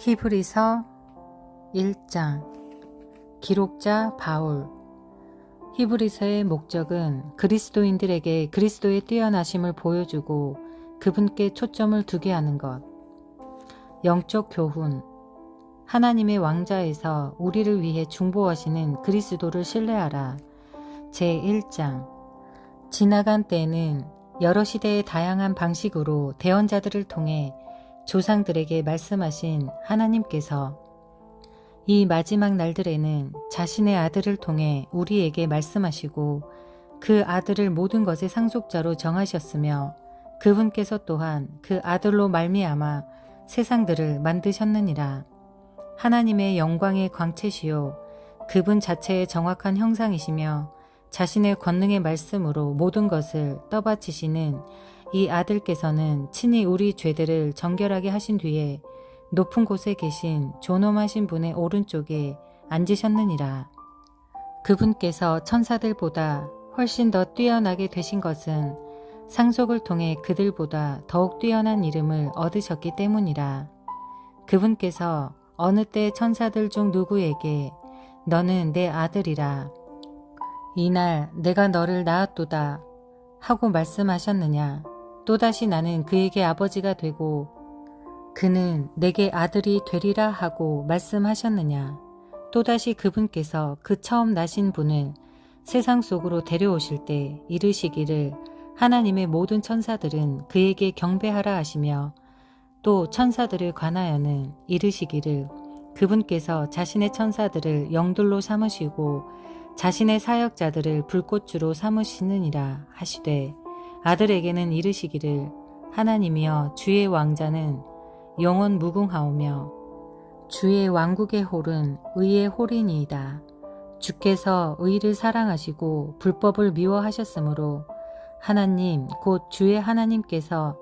히브리서 1장. 기록자 바울. 히브리서의 목적은 그리스도인들에게 그리스도의 뛰어나심을 보여주고 그분께 초점을 두게 하는 것. 영적 교훈. 하나님의 왕자에서 우리를 위해 중보하시는 그리스도를 신뢰하라. 제1장. 지나간 때에는 여러 시대의 다양한 방식으로 대언자들을 통해 조상들에게 말씀하신 하나님께서 이 마지막 날들에는 자신의 아들을 통해 우리에게 말씀하시고 그 아들을 모든 것의 상속자로 정하셨으며 그분께서 또한 그 아들로 말미암아 세상들을 만드셨느니라. 하나님의 영광의 광채시요 그분 자체의 정확한 형상이시며 자신의 권능의 말씀으로 모든 것을 떠받치시는 이 아들께서는 친히 우리 죄들을 정결하게 하신 뒤에 높은 곳에 계신 존엄하신 분의 오른쪽에 앉으셨느니라. 그분께서 천사들보다 훨씬 더 뛰어나게 되신 것은 상속을 통해 그들보다 더욱 뛰어난 이름을 얻으셨기 때문이라. 그분께서 어느 때 천사들 중 누구에게 너는 내 아들이라 이날 내가 너를 낳았도다 하고 말씀하셨느냐. 또다시 나는 그에게 아버지가 되고 그는 내게 아들이 되리라 하고 말씀하셨느냐. 또다시 그분께서 그 처음 나신 분을 세상 속으로 데려오실 때 이르시기를 하나님의 모든 천사들은 그에게 경배하라 하시며 또 천사들을 관하여는 이르시기를 그분께서 자신의 천사들을 영들로 삼으시고 자신의 사역자들을 불꽃주로 삼으시느니라 하시되 아들에게는 이르시기를 하나님이여 주의 왕자는 영원 무궁하오며 주의 왕국의 홀은 의의 홀이니이다. 주께서 의를 사랑하시고 불법을 미워하셨으므로 하나님 곧 주의 하나님께서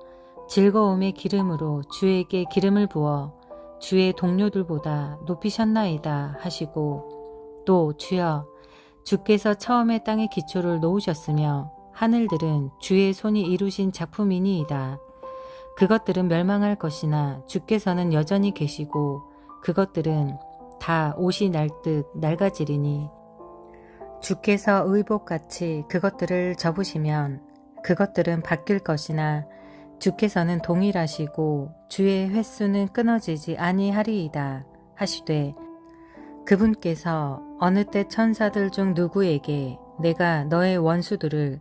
즐거움의 기름으로 주에게 기름을 부어 주의 동료들보다 높이셨나이다 하시고 또 주여 주께서 처음에 땅의 기초를 놓으셨으며 하늘들은 주의 손이 이루신 작품이니이다. 그것들은 멸망할 것이나 주께서는 여전히 계시고 그것들은 다 옷이 날듯 낡아지리니 주께서 의복같이 그것들을 접으시면 그것들은 바뀔 것이나 주께서는 동일하시고 주의 횟수는 끊어지지 아니하리이다 하시되 그분께서 어느 때 천사들 중 누구에게 내가 너의 원수들을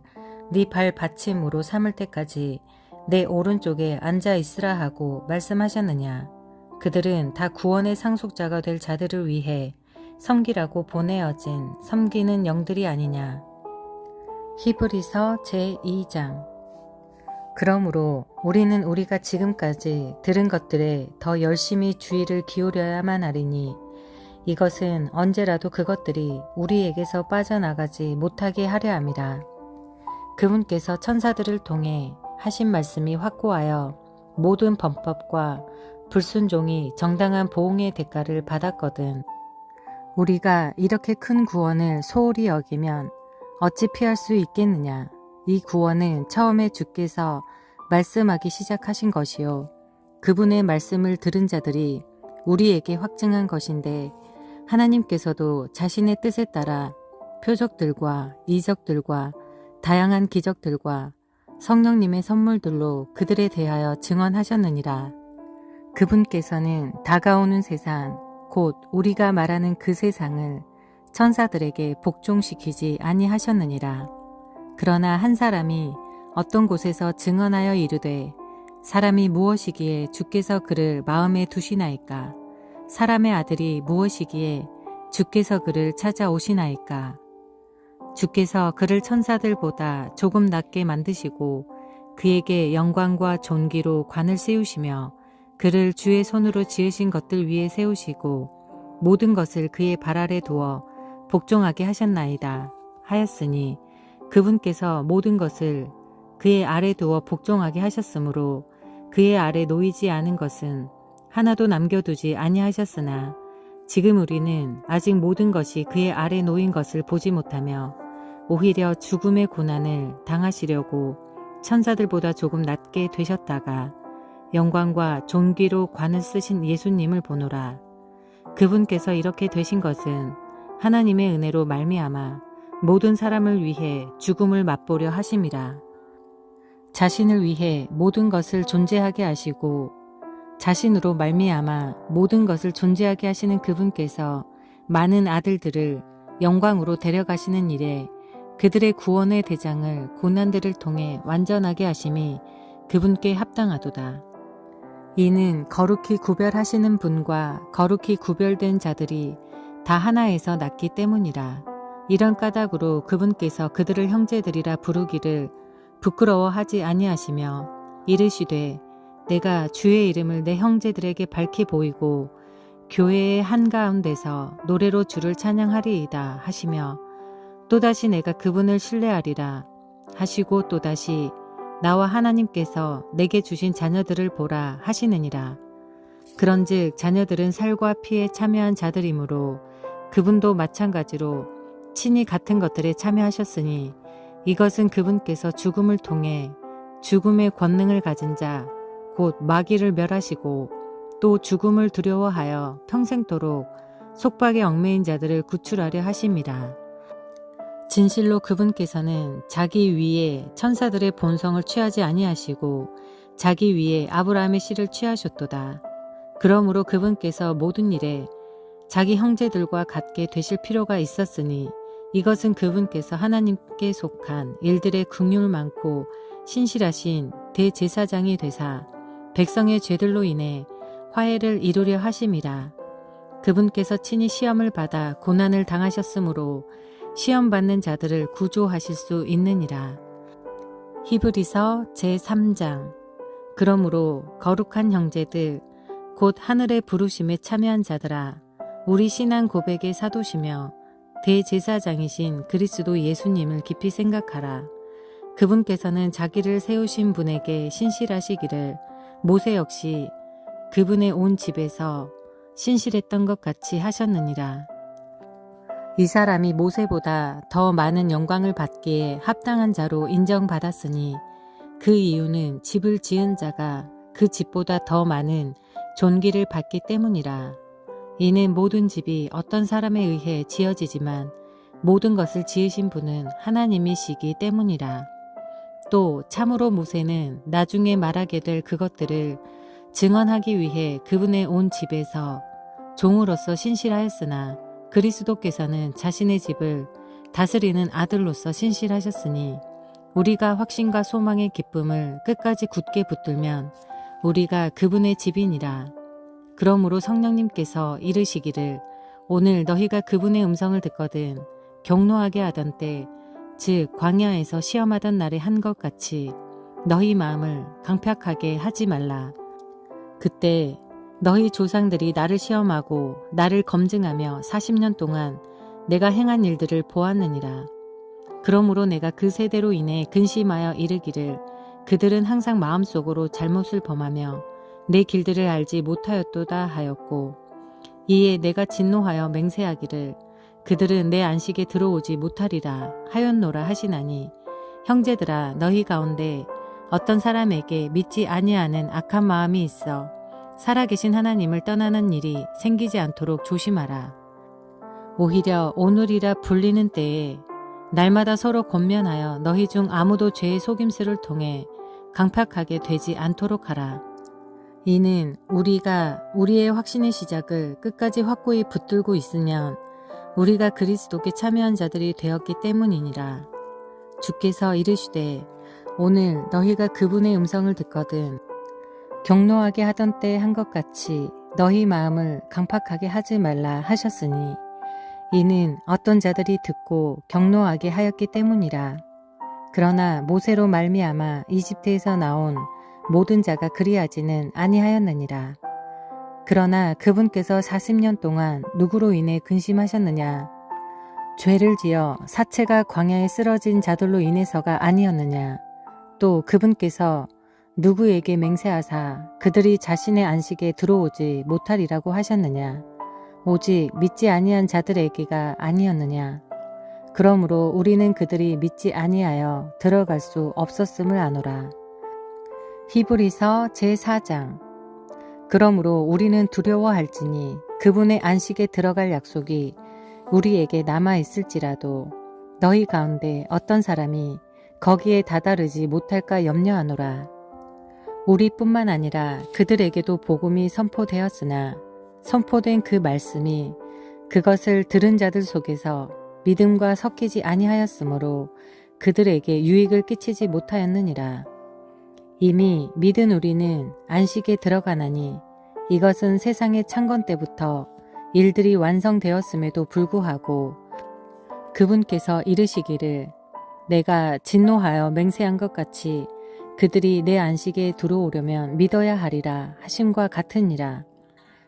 네 발 받침으로 삼을 때까지 내 오른쪽에 앉아 있으라 하고 말씀하셨느냐. 그들은 다 구원의 상속자가 될 자들을 위해 섬기라고 보내어진 섬기는 영들이 아니냐. 히브리서 제2장. 그러므로 우리는 우리가 지금까지 들은 것들에 더 열심히 주의를 기울여야만 하리니 이것은 언제라도 그것들이 우리에게서 빠져나가지 못하게 하려 함이라. 그분께서 천사들을 통해 하신 말씀이 확고하여 모든 범법과 불순종이 정당한 보응의 대가를 받았거든. 우리가 이렇게 큰 구원을 소홀히 여기면 어찌 피할 수 있겠느냐. 이 구원은 처음에 주께서 말씀하기 시작하신 것이요 그분의 말씀을 들은 자들이 우리에게 확증한 것인데 하나님께서도 자신의 뜻에 따라 표적들과 이적들과 다양한 기적들과 성령님의 선물들로 그들에 대하여 증언하셨느니라. 그분께서는 다가오는 세상 곧 우리가 말하는 그 세상을 천사들에게 복종시키지 아니하셨느니라. 그러나 한 사람이 어떤 곳에서 증언하여 이르되 사람이 무엇이기에 주께서 그를 마음에 두시나이까. 사람의 아들이 무엇이기에 주께서 그를 찾아오시나이까. 주께서 그를 천사들보다 조금 낮게 만드시고 그에게 영광과 존귀로 관을 세우시며 그를 주의 손으로 지으신 것들 위에 세우시고 모든 것을 그의 발 아래 두어 복종하게 하셨나이다 하였으니 그분께서 모든 것을 그의 아래 두어 복종하게 하셨으므로 그의 아래 놓이지 않은 것은 하나도 남겨두지 아니하셨으나 지금 우리는 아직 모든 것이 그의 아래 놓인 것을 보지 못하며 오히려 죽음의 고난을 당하시려고 천사들보다 조금 낮게 되셨다가 영광과 존귀로 관을 쓰신 예수님을 보노라. 그분께서 이렇게 되신 것은 하나님의 은혜로 말미암아 모든 사람을 위해 죽음을 맛보려 하심이라. 자신을 위해 모든 것을 존재하게 하시고 자신으로 말미암아 모든 것을 존재하게 하시는 그분께서 많은 아들들을 영광으로 데려가시는 일에 그들의 구원의 대장을 고난들을 통해 완전하게 하심이 그분께 합당하도다. 이는 거룩히 구별하시는 분과 거룩히 구별된 자들이 다 하나에서 났기 때문이라. 이런 까닭으로 그분께서 그들을 형제들이라 부르기를 부끄러워하지 아니하시며 이르시되 내가 주의 이름을 내 형제들에게 밝히 보이고 교회의 한가운데서 노래로 주를 찬양하리이다 하시며 또다시 내가 그분을 신뢰하리라 하시고 또다시 나와 하나님께서 내게 주신 자녀들을 보라 하시느니라. 그런즉 자녀들은 살과 피에 참여한 자들이므로 그분도 마찬가지로 친히 같은 것들에 참여하셨으니 이것은 그분께서 죽음을 통해 죽음의 권능을 가진 자 곧 마귀를 멸하시고 또 죽음을 두려워하여 평생토록 속박에 얽매인 자들을 구출하려 하심이라. 진실로 그분께서는 자기 위에 천사들의 본성을 취하지 아니하시고 자기 위에 아브라함의 씨를 취하셨도다. 그러므로 그분께서 모든 일에 자기 형제들과 같게 되실 필요가 있었으니 이것은 그분께서 하나님께 속한 일들의 긍휼 많고 신실하신 대제사장이 되사 백성의 죄들로 인해 화해를 이루려 하심이라. 그분께서 친히 시험을 받아 고난을 당하셨으므로 시험받는 자들을 구조하실 수 있느니라. 히브리서 제3장. 그러므로 거룩한 형제들 곧 하늘의 부르심에 참여한 자들아, 우리 신앙 고백의 사도시며 대제사장이신 그리스도 예수님을 깊이 생각하라. 그분께서는 자기를 세우신 분에게 신실하시기를 모세 역시 그분의 온 집에서 신실했던 것 같이 하셨느니라. 이 사람이 모세보다 더 많은 영광을 받기에 합당한 자로 인정받았으니 그 이유는 집을 지은 자가 그 집보다 더 많은 존귀를 받기 때문이라. 이는 모든 집이 어떤 사람에 의해 지어지지만 모든 것을 지으신 분은 하나님이시기 때문이라. 또 참으로 모세는 나중에 말하게 될 그것들을 증언하기 위해 그분의 온 집에서 종으로서 신실하였으나 그리스도께서는 자신의 집을 다스리는 아들로서 신실하셨으니 우리가 확신과 소망의 기쁨을 끝까지 굳게 붙들면 우리가 그분의 집이니라. 그러므로 성령님께서 이르시기를 오늘 너희가 그분의 음성을 듣거든 경노하게 하던 때 즉 광야에서 시험하던 날에 한 것 같이 너희 마음을 강팍하게 하지 말라. 그때 너희 조상들이 나를 시험하고 나를 검증하며 40년 동안 내가 행한 일들을 보았느니라. 그러므로 내가 그 세대로 인해 근심하여 이르기를 그들은 항상 마음속으로 잘못을 범하며 내 길들을 알지 못하였도다 하였고 이에 내가 진노하여 맹세하기를 그들은 내 안식에 들어오지 못하리라 하였노라 하시나니 형제들아 너희 가운데 어떤 사람에게 믿지 아니하는 악한 마음이 있어 살아계신 하나님을 떠나는 일이 생기지 않도록 조심하라. 오히려 오늘이라 불리는 때에 날마다 서로 권면하여 너희 중 아무도 죄의 속임수를 통해 강팍하게 되지 않도록 하라. 이는 우리가 우리의 확신의 시작을 끝까지 확고히 붙들고 있으면 우리가 그리스도께 참여한 자들이 되었기 때문이니라. 주께서 이르시되 오늘 너희가 그분의 음성을 듣거든 경노하게 하던 때 한 것 같이 너희 마음을 강팍하게 하지 말라 하셨으니 이는 어떤 자들이 듣고 경노하게 하였기 때문이라. 그러나 모세로 말미암아 이집트에서 나온 모든 자가 그리하지는 아니하였느니라. 그러나 그분께서 40년 동안 누구로 인해 근심하셨느냐? 죄를 지어 사체가 광야에 쓰러진 자들로 인해서가 아니었느냐? 또 그분께서 누구에게 맹세하사 그들이 자신의 안식에 들어오지 못하리라고 하셨느냐? 오직 믿지 아니한 자들에게가 아니었느냐? 그러므로 우리는 그들이 믿지 아니하여 들어갈 수 없었음을 아노라. 히브리서 제4장. 그러므로 우리는 두려워할지니 그분의 안식에 들어갈 약속이 우리에게 남아있을지라도 너희 가운데 어떤 사람이 거기에 다다르지 못할까 염려하노라. 우리뿐만 아니라 그들에게도 복음이 선포되었으나 선포된 그 말씀이 그것을 들은 자들 속에서 믿음과 섞이지 아니하였으므로 그들에게 유익을 끼치지 못하였느니라. 이미 믿은 우리는 안식에 들어가나니 이것은 세상의 창건 때부터 일들이 완성되었음에도 불구하고 그분께서 이르시기를 내가 진노하여 맹세한 것 같이 그들이 내 안식에 들어오려면 믿어야 하리라 하심과 같으니라.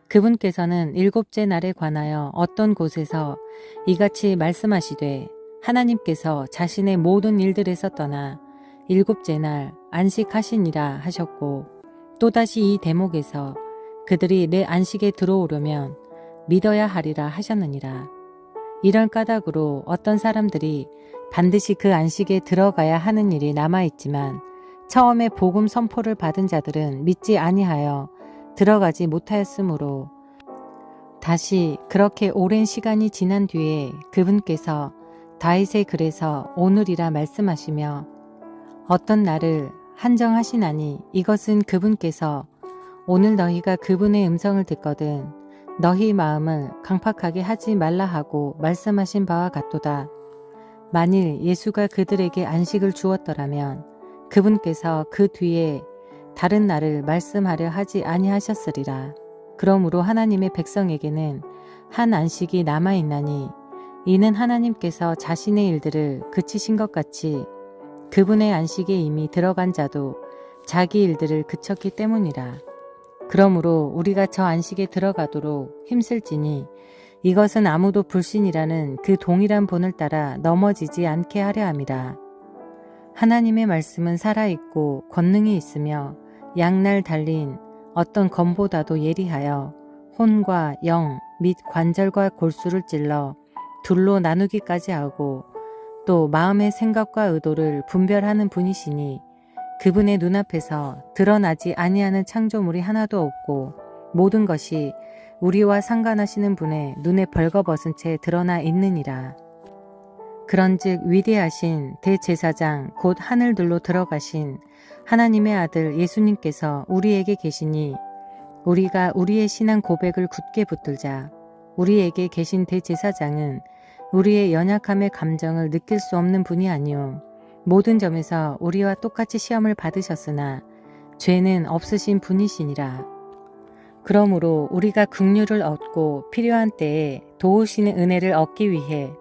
그분께서는 일곱째 날에 관하여 어떤 곳에서 이같이 말씀하시되 하나님께서 자신의 모든 일들에서 떠나 일곱째 날 안식하시니라 하셨고, 또다시 이 대목에서 그들이 내 안식에 들어오려면 믿어야 하리라 하셨느니라. 이런 까닭으로 어떤 사람들이 반드시 그 안식에 들어가야 하는 일이 남아있지만 처음에 복음 선포를 받은 자들은 믿지 아니하여 들어가지 못하였으므로 다시 그렇게 오랜 시간이 지난 뒤에 그분께서 다윗의 글에서 오늘이라 말씀하시며 어떤 날을 한정하시나니 이것은 그분께서 오늘 너희가 그분의 음성을 듣거든 너희 마음을 강팍하게 하지 말라 하고 말씀하신 바와 같도다. 만일 예수가 그들에게 안식을 주었더라면 그분께서 그 뒤에 다른 날을 말씀하려 하지 아니하셨으리라. 그러므로 하나님의 백성에게는 한 안식이 남아있나니 이는 하나님께서 자신의 일들을 그치신 것 같이 그분의 안식에 이미 들어간 자도 자기 일들을 그쳤기 때문이라. 그러므로 우리가 저 안식에 들어가도록 힘쓸지니 이것은 아무도 불신이라는 그 동일한 본을 따라 넘어지지 않게 하려 함이라. 하나님의 말씀은 살아있고 권능이 있으며 양날 달린 어떤 검보다도 예리하여 혼과 영 및 관절과 골수를 찔러 둘로 나누기까지 하고 또 마음의 생각과 의도를 분별하는 분이시니 그분의 눈앞에서 드러나지 아니하는 창조물이 하나도 없고 모든 것이 우리와 상관하시는 분의 눈에 벌거벗은 채 드러나 있느니라. 그런즉 위대하신 대제사장 곧 하늘들로 들어가신 하나님의 아들 예수님께서 우리에게 계시니 우리가 우리의 신앙 고백을 굳게 붙들자. 우리에게 계신 대제사장은 우리의 연약함의 감정을 느낄 수 없는 분이 아니오 모든 점에서 우리와 똑같이 시험을 받으셨으나 죄는 없으신 분이시니라. 그러므로 우리가 긍휼을 얻고 필요한 때에 도우시는 은혜를 얻기 위해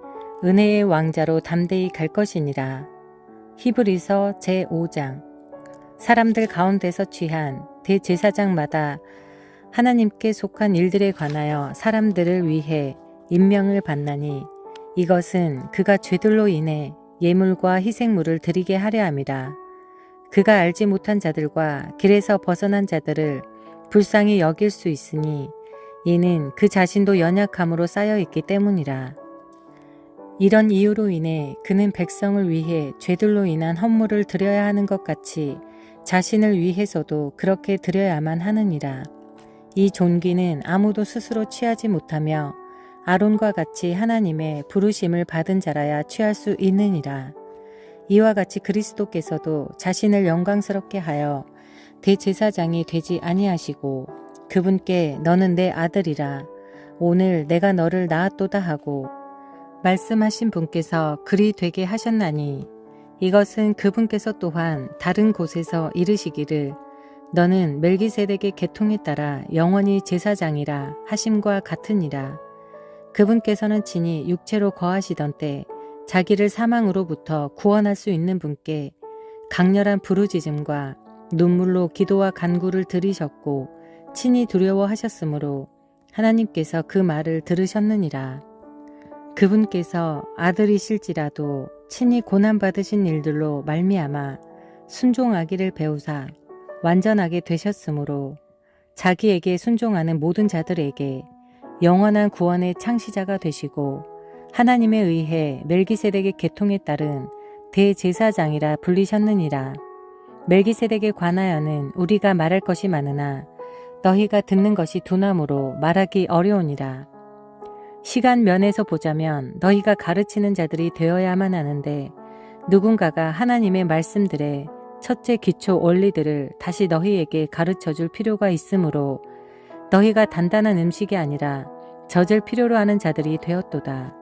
은혜의 왕자로 담대히 갈 것이니라. 히브리서 제5장. 사람들 가운데서 취한 대제사장마다 하나님께 속한 일들에 관하여 사람들을 위해 임명을 받나니 이것은 그가 죄들로 인해 예물과 희생물을 드리게 하려 함이라. 그가 알지 못한 자들과 길에서 벗어난 자들을 불쌍히 여길 수 있으니 이는 그 자신도 연약함으로 쌓여 있기 때문이라. 이런 이유로 인해 그는 백성을 위해 죄들로 인한 헌물을 드려야 하는 것 같이 자신을 위해서도 그렇게 드려야만 하느니라. 이 존귀는 아무도 스스로 취하지 못하며 아론과 같이 하나님의 부르심을 받은 자라야 취할 수 있느니라. 이와 같이 그리스도께서도 자신을 영광스럽게 하여 대제사장이 되지 아니하시고 그분께 너는 내 아들이라 오늘 내가 너를 낳았도다 하고 말씀하신 분께서 그리 되게 하셨나니 이것은 그분께서 또한 다른 곳에서 이르시기를 너는 멜기세덱의 계통에 따라 영원히 제사장이라 하심과 같으니라. 그분께서는 친히 육체로 거하시던 때 자기를 사망으로부터 구원할 수 있는 분께 강렬한 부르짖음과 눈물로 기도와 간구를 드리셨고 친히 두려워하셨으므로 하나님께서 그 말을 들으셨느니라. 그분께서 아들이실지라도 친히 고난받으신 일들로 말미암아 순종하기를 배우사 완전하게 되셨으므로 자기에게 순종하는 모든 자들에게 영원한 구원의 창시자가 되시고 하나님에 의해 멜기세덱의 계통에 따른 대제사장이라 불리셨느니라. 멜기세덱에 관하여는 우리가 말할 것이 많으나 너희가 듣는 것이 두나무로 말하기 어려우니라. 시간 면에서 보자면 너희가 가르치는 자들이 되어야만 하는데 누군가가 하나님의 말씀들의 첫째 기초 원리들을 다시 너희에게 가르쳐줄 필요가 있으므로 너희가 단단한 음식이 아니라 젖을 필요로 하는 자들이 되었도다.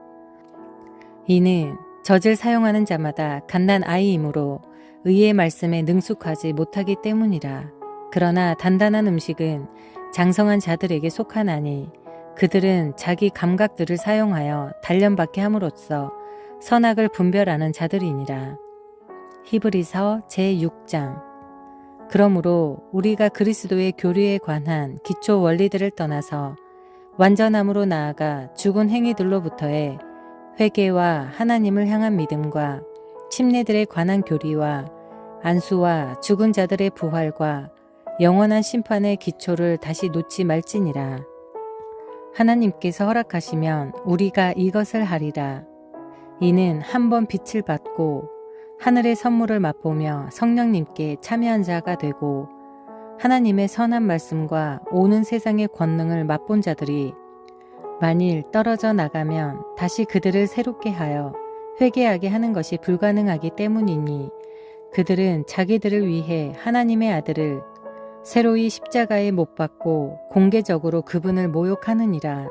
이는 젖을 사용하는 자마다 갓난 아이이므로 의의 말씀에 능숙하지 못하기 때문이라. 그러나 단단한 음식은 장성한 자들에게 속하나니 그들은 자기 감각들을 사용하여 단련받게 함으로써 선악을 분별하는 자들이니라. 히브리서 제6장. 그러므로 우리가 그리스도의 교리에 관한 기초 원리들을 떠나서 완전함으로 나아가 죽은 행위들로부터의 회개와 하나님을 향한 믿음과 침례들에 관한 교리와 안수와 죽은 자들의 부활과 영원한 심판의 기초를 다시 놓지 말지니라. 하나님께서 허락하시면 우리가 이것을 하리라. 이는 한 번 빛을 받고 하늘의 선물을 맛보며 성령님께 참여한 자가 되고 하나님의 선한 말씀과 오는 세상의 권능을 맛본 자들이 만일 떨어져 나가면 다시 그들을 새롭게 하여 회개하게 하는 것이 불가능하기 때문이니 그들은 자기들을 위해 하나님의 아들을 새로이 십자가에 못 박고 공개적으로 그분을 모욕하느니라.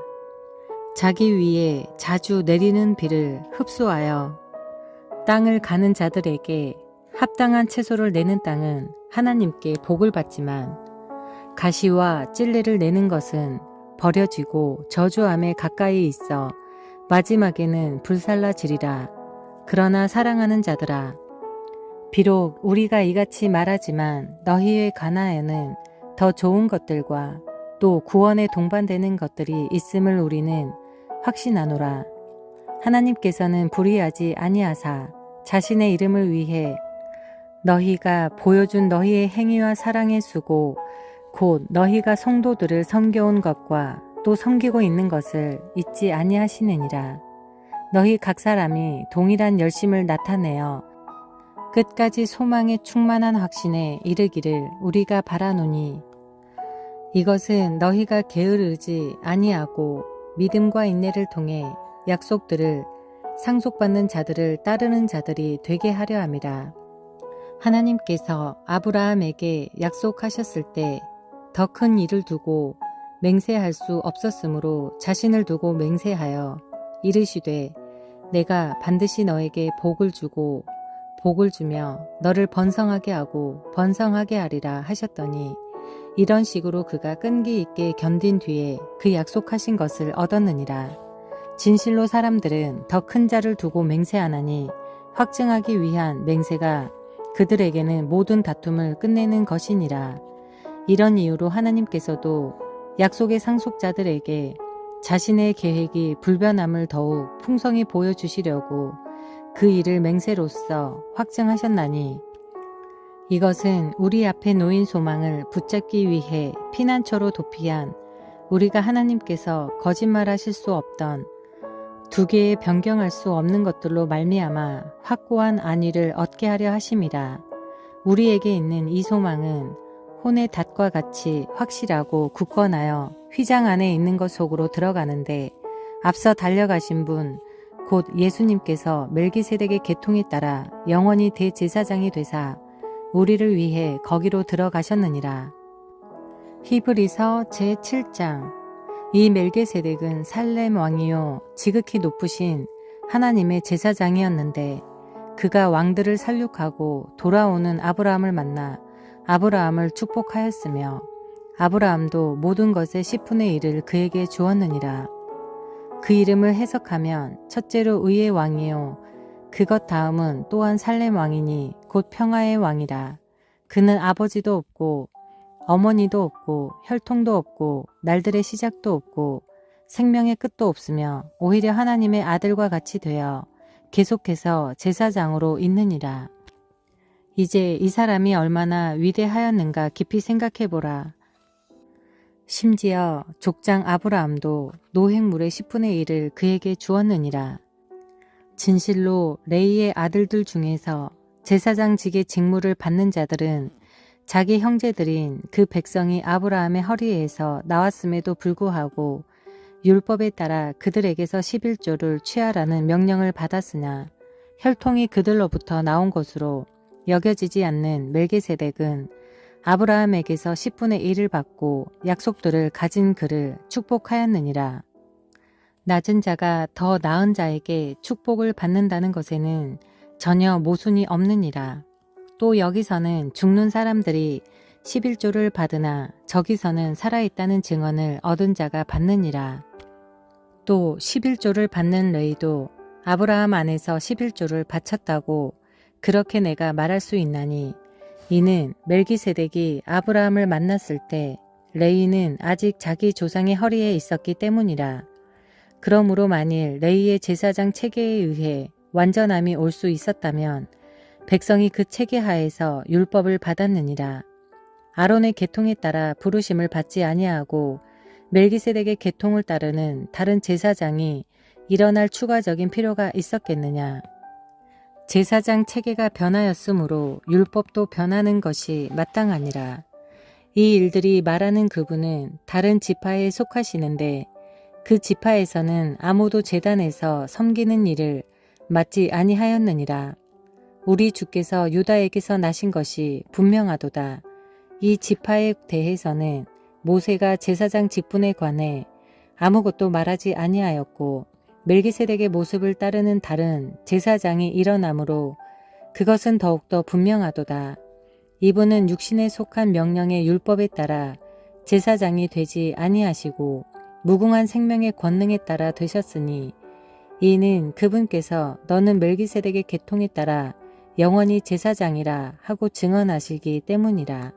자기 위에 자주 내리는 비를 흡수하여 땅을 가는 자들에게 합당한 채소를 내는 땅은 하나님께 복을 받지만 가시와 찔레를 내는 것은 버려지고 저주함에 가까이 있어 마지막에는 불살라지리라. 그러나 사랑하는 자들아, 비록 우리가 이같이 말하지만 너희에 관하여는 더 좋은 것들과 또 구원에 동반되는 것들이 있음을 우리는 확신하노라. 하나님께서는 불의하지 아니하사 자신의 이름을 위해 너희가 보여준 너희의 행위와 사랑의 수고 곧 너희가 성도들을 섬겨온 것과 또 섬기고 있는 것을 잊지 아니하시느니라. 너희 각 사람이 동일한 열심을 나타내어 끝까지 소망의 충만한 확신에 이르기를 우리가 바라노니 이것은 너희가 게으르지 아니하고 믿음과 인내를 통해 약속들을 상속받는 자들을 따르는 자들이 되게 하려 함이라. 하나님께서 아브라함에게 약속하셨을 때 더 큰 일을 두고 맹세할 수 없었으므로 자신을 두고 맹세하여 이르시되 내가 반드시 너에게 복을 주고 복을 주며 너를 번성하게 하고 번성하게 하리라 하셨더니 이런 식으로 그가 끈기 있게 견딘 뒤에 그 약속하신 것을 얻었느니라. 진실로 사람들은 더 큰 자를 두고 맹세하나니 확증하기 위한 맹세가 그들에게는 모든 다툼을 끝내는 것이니라. 이런 이유로 하나님께서도 약속의 상속자들에게 자신의 계획이 불변함을 더욱 풍성히 보여주시려고 그 일을 맹세로써 확증하셨나니 이것은 우리 앞에 놓인 소망을 붙잡기 위해 피난처로 도피한 우리가 하나님께서 거짓말하실 수 없던 두 개의 변경할 수 없는 것들로 말미암아 확고한 안위를 얻게 하려 하심이라. 우리에게 있는 이 소망은 혼의 닷과 같이 확실하고 굳건하여 휘장 안에 있는 것 속으로 들어가는데 앞서 달려가신 분 곧 예수님께서 멜기세덱의 계통에 따라 영원히 대제사장이 되사 우리를 위해 거기로 들어가셨느니라. 히브리서 제7장. 이 멜기세덱은 살렘 왕이요 지극히 높으신 하나님의 제사장이었는데 그가 왕들을 살육하고 돌아오는 아브라함을 만나 아브라함을 축복하였으며 아브라함도 모든 것의 10분의 1을 그에게 주었느니라. 그 이름을 해석하면 첫째로 의의 왕이요 그것 다음은 또한 살렘 왕이니 곧 평화의 왕이라. 그는 아버지도 없고 어머니도 없고 혈통도 없고 날들의 시작도 없고 생명의 끝도 없으며 오히려 하나님의 아들과 같이 되어 계속해서 제사장으로 있느니라. 이제 이 사람이 얼마나 위대하였는가 깊이 생각해보라. 심지어 족장 아브라함도 노획물의 10분의 1을 그에게 주었느니라. 진실로 레이의 아들들 중에서 제사장직의 직무를 받는 자들은 자기 형제들인 그 백성이 아브라함의 허리에서 나왔음에도 불구하고 율법에 따라 그들에게서 11조를 취하라는 명령을 받았으나 혈통이 그들로부터 나온 것으로 여겨지지 않는 멜기세덱은 아브라함에게서 10분의 1을 받고 약속들을 가진 그를 축복하였느니라. 낮은 자가 더 나은 자에게 축복을 받는다는 것에는 전혀 모순이 없느니라. 또 여기서는 죽는 사람들이 11조를 받으나 저기서는 살아있다는 증언을 얻은 자가 받느니라. 또 11조를 받는 레이도 아브라함 안에서 11조를 바쳤다고 그렇게 내가 말할 수 있나니 이는 멜기세덱이 아브라함을 만났을 때 레이는 아직 자기 조상의 허리에 있었기 때문이라. 그러므로 만일 레이의 제사장 체계에 의해 완전함이 올 수 있었다면 백성이 그 체계 하에서 율법을 받았느니라. 아론의 계통에 따라 부르심을 받지 아니하고 멜기세덱의 계통을 따르는 다른 제사장이 일어날 추가적인 필요가 있었겠느냐. 제사장 체계가 변하였으므로 율법도 변하는 것이 마땅하니라. 이 일들이 말하는 그분은 다른 지파에 속하시는데 그 지파에서는 아무도 제단에서 섬기는 일을 맡지 아니하였느니라. 우리 주께서 유다에게서 나신 것이 분명하도다. 이 지파에 대해서는 모세가 제사장 직분에 관해 아무것도 말하지 아니하였고 멜기세덱의 모습을 따르는 다른 제사장이 일어나므로 그것은 더욱더 분명하도다. 이분은 육신에 속한 명령의 율법에 따라 제사장이 되지 아니하시고 무궁한 생명의 권능에 따라 되셨으니 이는 그분께서 너는 멜기세덱의 계통에 따라 영원히 제사장이라 하고 증언하시기 때문이라.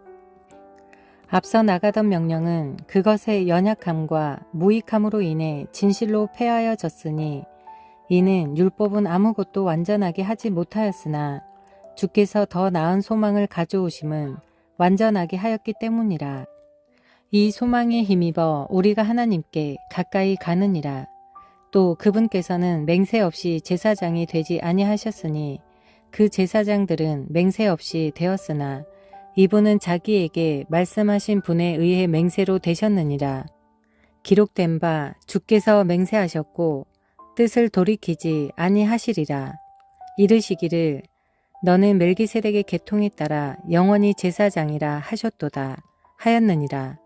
앞서 나가던 명령은 그것의 연약함과 무익함으로 인해 진실로 폐하여졌으니 이는 율법은 아무것도 완전하게 하지 못하였으나 주께서 더 나은 소망을 가져오심은 완전하게 하였기 때문이라. 이 소망에 힘입어 우리가 하나님께 가까이 가느니라. 또 그분께서는 맹세 없이 제사장이 되지 아니하셨으니 그 제사장들은 맹세 없이 되었으나 이분은 자기에게 말씀하신 분에 의해 맹세로 되셨느니라. 기록된 바 주께서 맹세하셨고 뜻을 돌이키지 아니하시리라. 이르시기를 너는 멜기세덱의 계통에 따라 영원히 제사장이라 하셨도다 하였느니라.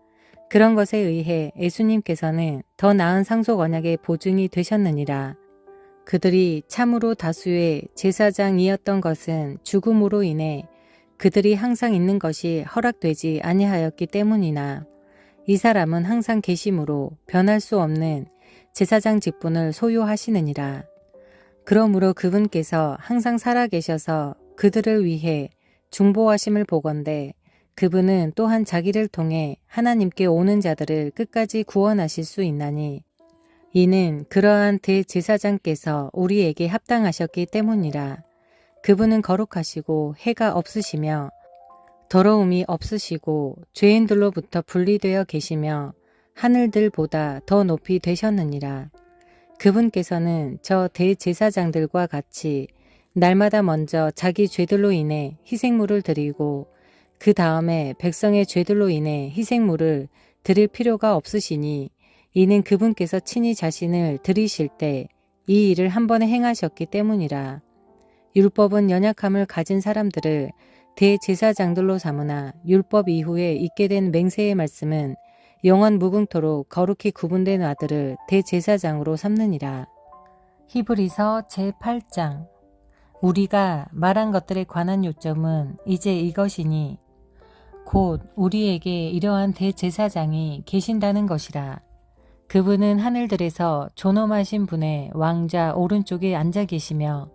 그런 것에 의해 예수님께서는 더 나은 상속 언약의 보증이 되셨느니라. 그들이 참으로 다수의 제사장이었던 것은 죽음으로 인해 그들이 항상 있는 것이 허락되지 아니하였기 때문이나 이 사람은 항상 계심으로 변할 수 없는 제사장 직분을 소유하시느니라. 그러므로 그분께서 항상 살아계셔서 그들을 위해 중보하심을 보건대 그분은 또한 자기를 통해 하나님께 오는 자들을 끝까지 구원하실 수 있나니 이는 그러한 대제사장께서 우리에게 합당하셨기 때문이라. 그분은 거룩하시고 해가 없으시며 더러움이 없으시고 죄인들로부터 분리되어 계시며 하늘들보다 더 높이 되셨느니라. 그분께서는 저 대제사장들과 같이 날마다 먼저 자기 죄들로 인해 희생물을 드리고 그 다음에 백성의 죄들로 인해 희생물을 드릴 필요가 없으시니 이는 그분께서 친히 자신을 드리실 때 이 일을 한 번에 행하셨기 때문이라. 율법은 연약함을 가진 사람들을 대제사장들로 삼으나 율법 이후에 있게 된 맹세의 말씀은 영원 무궁토록 거룩히 구분된 아들을 대제사장으로 삼느니라. 히브리서 제8장. 우리가 말한 것들에 관한 요점은 이제 이것이니 곧 우리에게 이러한 대제사장이 계신다는 것이라. 그분은 하늘들에서 존엄하신 분의 왕자 오른쪽에 앉아 계시며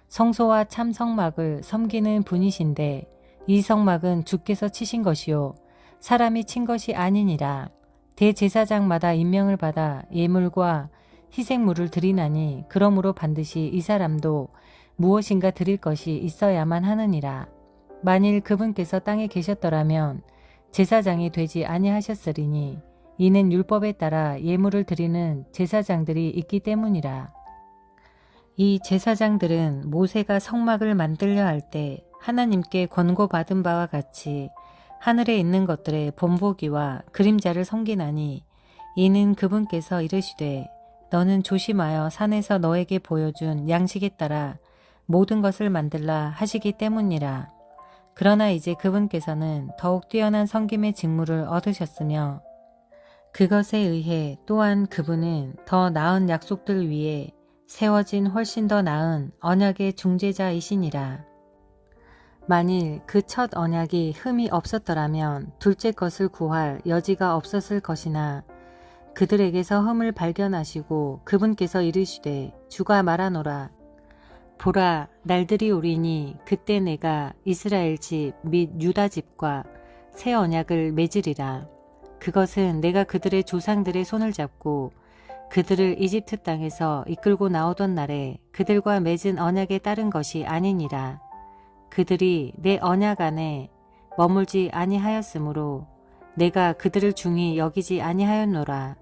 성소와 참 성막을 섬기는 분이신데 이 성막은 주께서 치신 것이요 사람이 친 것이 아니니라. 대제사장마다 임명을 받아 예물과 희생물을 드리나니 그러므로 반드시 이 사람도 무엇인가 드릴 것이 있어야만 하느니라. 만일 그분께서 땅에 계셨더라면 제사장이 되지 아니하셨으리니 이는 율법에 따라 예물을 드리는 제사장들이 있기 때문이라. 이 제사장들은 모세가 성막을 만들려 할 때 하나님께 권고받은 바와 같이 하늘에 있는 것들의 본보기와 그림자를 섬기나니 이는 그분께서 이르시되 너는 조심하여 산에서 너에게 보여준 양식에 따라 모든 것을 만들라 하시기 때문이라. 그러나 이제 그분께서는 더욱 뛰어난 섬김의 직무를 얻으셨으며 그것에 의해 또한 그분은 더 나은 약속들 위에 세워진 훨씬 더 나은 언약의 중재자이시니라. 만일 그 첫 언약이 흠이 없었더라면 둘째 것을 구할 여지가 없었을 것이나 그들에게서 흠을 발견하시고 그분께서 이르시되 주가 말하노라. 보라, 날들이 오리니 그때 내가 이스라엘 집 및 유다 집과 새 언약을 맺으리라. 그것은 내가 그들의 조상들의 손을 잡고 그들을 이집트 땅에서 이끌고 나오던 날에 그들과 맺은 언약에 따른 것이 아니니라. 그들이 내 언약 안에 머물지 아니하였으므로 내가 그들을 중히 여기지 아니하였노라.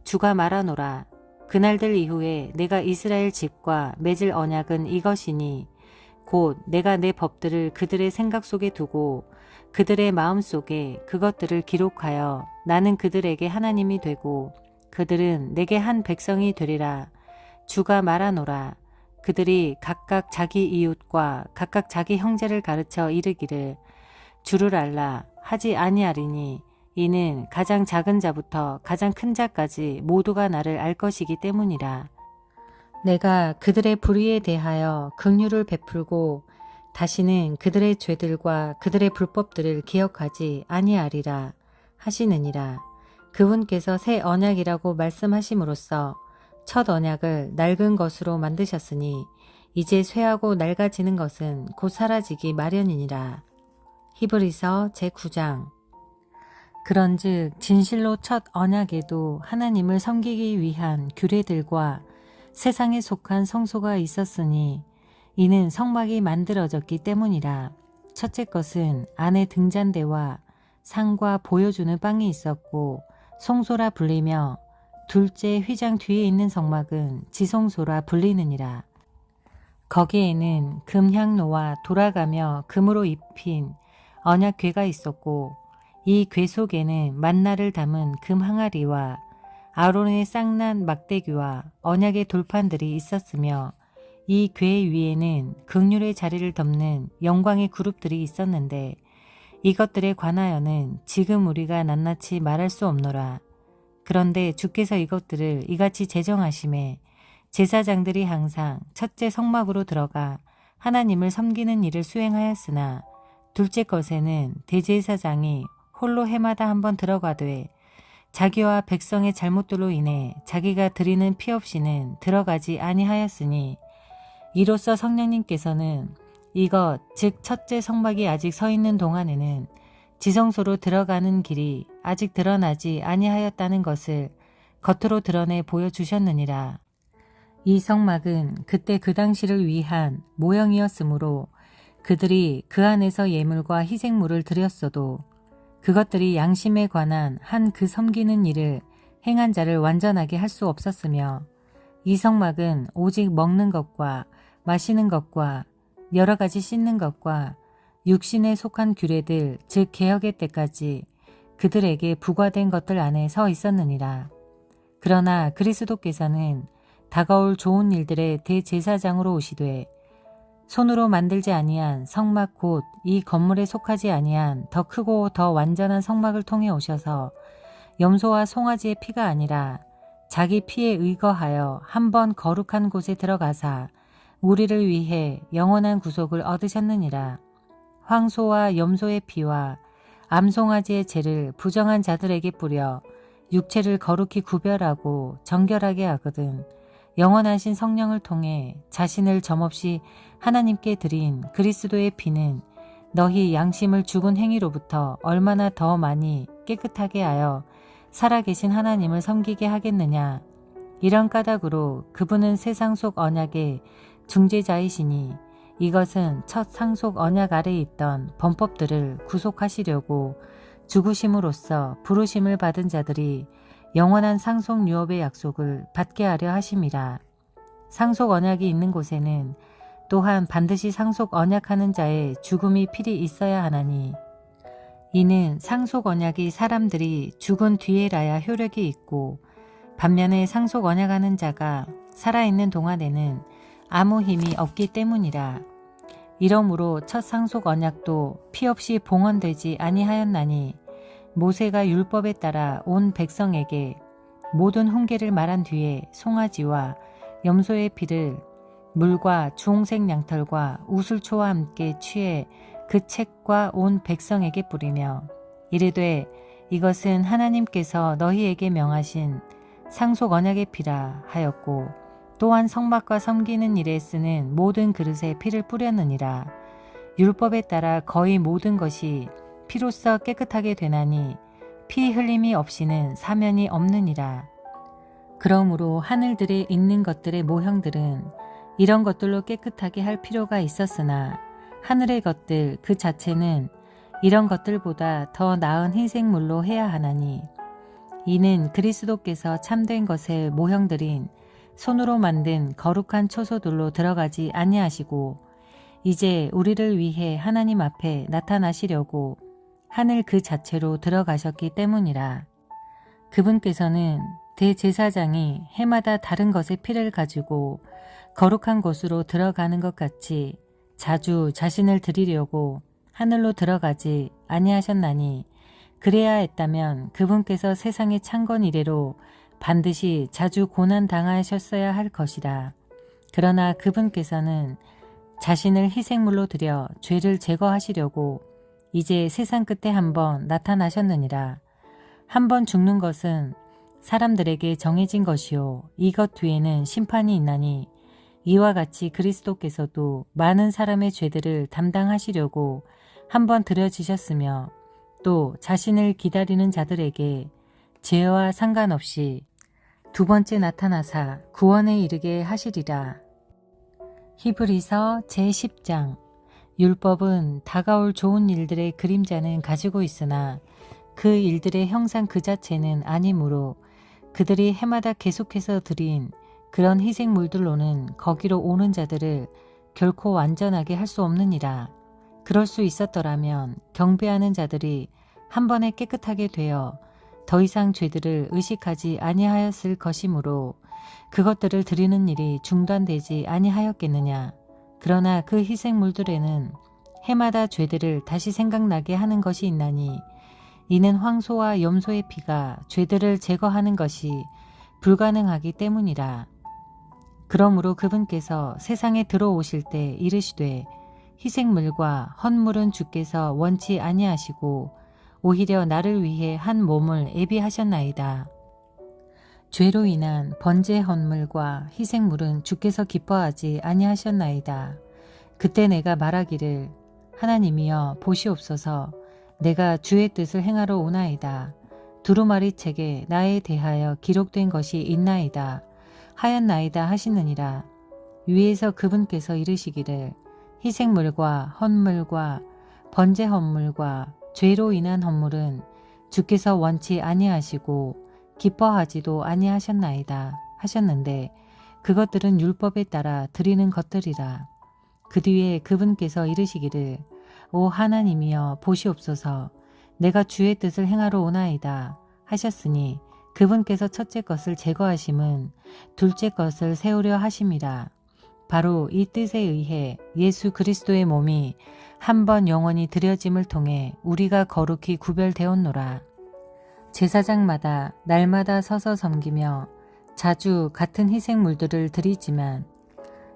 주가 말하노라. 그날들 이후에 내가 이스라엘 집과 맺을 언약은 이것이니 곧 내가 내 법들을 그들의 생각 속에 두고 그들의 마음 속에 그것들을 기록하여 나는 그들에게 하나님이 되고 그들은 내게 한 백성이 되리라. 주가 말하노라. 그들이 각각 자기 이웃과 각각 자기 형제를 가르쳐 이르기를 주를 알라 하지 아니하리니 이는 가장 작은 자부터 가장 큰 자까지 모두가 나를 알 것이기 때문이라. 내가 그들의 불의에 대하여 긍휼을 베풀고 다시는 그들의 죄들과 그들의 불법들을 기억하지 아니하리라 하시느니라. 그분께서 새 언약이라고 말씀하심으로써 첫 언약을 낡은 것으로 만드셨으니 이제 쇠하고 낡아지는 것은 곧 사라지기 마련이니라. 히브리서 제9장. 그런즉 진실로 첫 언약에도 하나님을 섬기기 위한 규례들과 세상에 속한 성소가 있었으니 이는 성막이 만들어졌기 때문이라. 첫째 것은 안에 등잔대와 상과 보여주는 빵이 있었고 성소라 불리며 둘째 휘장 뒤에 있는 성막은 지성소라 불리느니라. 거기에는 금향로와 돌아가며 금으로 입힌 언약궤가 있었고 이 궤 속에는 만나를 담은 금 항아리와 아론의 쌍난 막대기와 언약의 돌판들이 있었으며 이 궤 위에는 긍휼의 자리를 덮는 영광의 그룹들이 있었는데 이것들에 관하여는 지금 우리가 낱낱이 말할 수 없노라. 그런데 주께서 이것들을 이같이 제정하심에 제사장들이 항상 첫째 성막으로 들어가 하나님을 섬기는 일을 수행하였으나 둘째 것에는 대제사장이 홀로 해마다 한번 들어가되 자기와 백성의 잘못들로 인해 자기가 드리는 피 없이는 들어가지 아니하였으니 이로써 성령님께서는 이것 즉 첫째 성막이 아직 서 있는 동안에는 지성소로 들어가는 길이 아직 드러나지 아니하였다는 것을 겉으로 드러내 보여주셨느니라. 이 성막은 그때 그 당시를 위한 모형이었으므로 그들이 그 안에서 예물과 희생물을 드렸어도 그것들이 양심에 관한 한 그 섬기는 일을 행한 자를 완전하게 할 수 없었으며 이 성막은 오직 먹는 것과 마시는 것과 여러 가지 씻는 것과 육신에 속한 규례들 즉 개혁의 때까지 그들에게 부과된 것들 안에 서 있었느니라. 그러나 그리스도께서는 다가올 좋은 일들의 대제사장으로 오시되 손으로 만들지 아니한 성막 곧 이 건물에 속하지 아니한 더 크고 더 완전한 성막을 통해 오셔서 염소와 송아지의 피가 아니라 자기 피에 의거하여 한 번 거룩한 곳에 들어가사 우리를 위해 영원한 구속을 얻으셨느니라. 황소와 염소의 피와 암송아지의 죄를 부정한 자들에게 뿌려 육체를 거룩히 구별하고 정결하게 하거든 영원하신 성령을 통해 자신을 점없이 하나님께 드린 그리스도의 피는 너희 양심을 죽은 행위로부터 얼마나 더 많이 깨끗하게 하여 살아계신 하나님을 섬기게 하겠느냐. 이런 까닭으로 그분은 새 상속 언약의 중재자이시니 이것은 첫 상속 언약 아래에 있던 범법들을 구속하시려고 죽으심으로써 부르심을 받은 자들이 영원한 상속 유업의 약속을 받게 하려 하심이라. 상속 언약이 있는 곳에는 또한 반드시 상속 언약하는 자의 죽음이 필히 있어야 하나니 이는 상속 언약이 사람들이 죽은 뒤에라야 효력이 있고 반면에 상속 언약하는 자가 살아있는 동안에는 아무 힘이 없기 때문이라. 이러므로 첫 상속 언약도 피 없이 봉헌되지 아니하였나니 모세가 율법에 따라 온 백성에게 모든 훈계를 말한 뒤에 송아지와 염소의 피를 물과 주홍색 양털과 우슬초와 함께 취해 그 책과 온 백성에게 뿌리며 이르되 이것은 하나님께서 너희에게 명하신 상속 언약의 피라 하였고 또한 성막과 섬기는 일에 쓰는 모든 그릇에 피를 뿌렸느니라. 율법에 따라 거의 모든 것이 피로써 깨끗하게 되나니 피 흘림이 없이는 사면이 없느니라. 그러므로 하늘들에 있는 것들의 모형들은 이런 것들로 깨끗하게 할 필요가 있었으나 하늘의 것들 그 자체는 이런 것들보다 더 나은 희생물로 해야 하나니 이는 그리스도께서 참된 것의 모형들인 손으로 만든 거룩한 초소들로 들어가지 아니하시고 이제 우리를 위해 하나님 앞에 나타나시려고 하늘 그 자체로 들어가셨기 때문이라. 그분께서는 대제사장이 해마다 다른 것의 피를 가지고 거룩한 곳으로 들어가는 것 같이 자주 자신을 드리려고 하늘로 들어가지 아니하셨나니 그래야 했다면 그분께서 세상의 창건 이래로 반드시 자주 고난 당하셨어야 할 것이라. 그러나 그분께서는 자신을 희생물로 드려 죄를 제거하시려고 이제 세상 끝에 한번 나타나셨느니라. 한번 죽는 것은 사람들에게 정해진 것이요 이것 뒤에는 심판이 있나니 이와 같이 그리스도께서도 많은 사람의 죄들을 담당하시려고 한번 드려지셨으며 또 자신을 기다리는 자들에게 죄와 상관없이 두 번째 나타나사 구원에 이르게 하시리라. 히브리서 제10장. 율법은 다가올 좋은 일들의 그림자는 가지고 있으나 그 일들의 형상 그 자체는 아니므로 그들이 해마다 계속해서 드린 그런 희생물들로는 거기로 오는 자들을 결코 완전하게 할 수 없느니라. 그럴 수 있었더라면 경배하는 자들이 한 번에 깨끗하게 되어 더 이상 죄들을 의식하지 아니하였을 것이므로 그것들을 드리는 일이 중단되지 아니하였겠느냐. 그러나 그 희생물들에는 해마다 죄들을 다시 생각나게 하는 것이 있나니 이는 황소와 염소의 피가 죄들을 제거하는 것이 불가능하기 때문이라. 그러므로 그분께서 세상에 들어오실 때 이르시되 희생물과 헌물은 주께서 원치 아니하시고 오히려 나를 위해 한 몸을 예비하셨나이다. 죄로 인한 번제 헌물과 희생물은 주께서 기뻐하지 아니하셨나이다. 그때 내가 말하기를 하나님이여 보시옵소서 내가 주의 뜻을 행하러 오나이다. 두루마리 책에 나에 대하여 기록된 것이 있나이다. 하였나이다 하시느니라. 위에서 그분께서 이르시기를 희생물과 헌물과 번제 헌물과 죄로 인한 헌물은 주께서 원치 아니하시고 기뻐하지도 아니하셨나이다 하셨는데 그것들은 율법에 따라 드리는 것들이라. 그 뒤에 그분께서 이르시기를 오 하나님이여 보시옵소서 내가 주의 뜻을 행하러 오나이다 하셨으니 그분께서 첫째 것을 제거하심은 둘째 것을 세우려 하심이라. 바로 이 뜻에 의해 예수 그리스도의 몸이 한 번 영원히 드려짐을 통해 우리가 거룩히 구별되었노라. 제사장마다 날마다 서서 섬기며 자주 같은 희생물들을 드리지만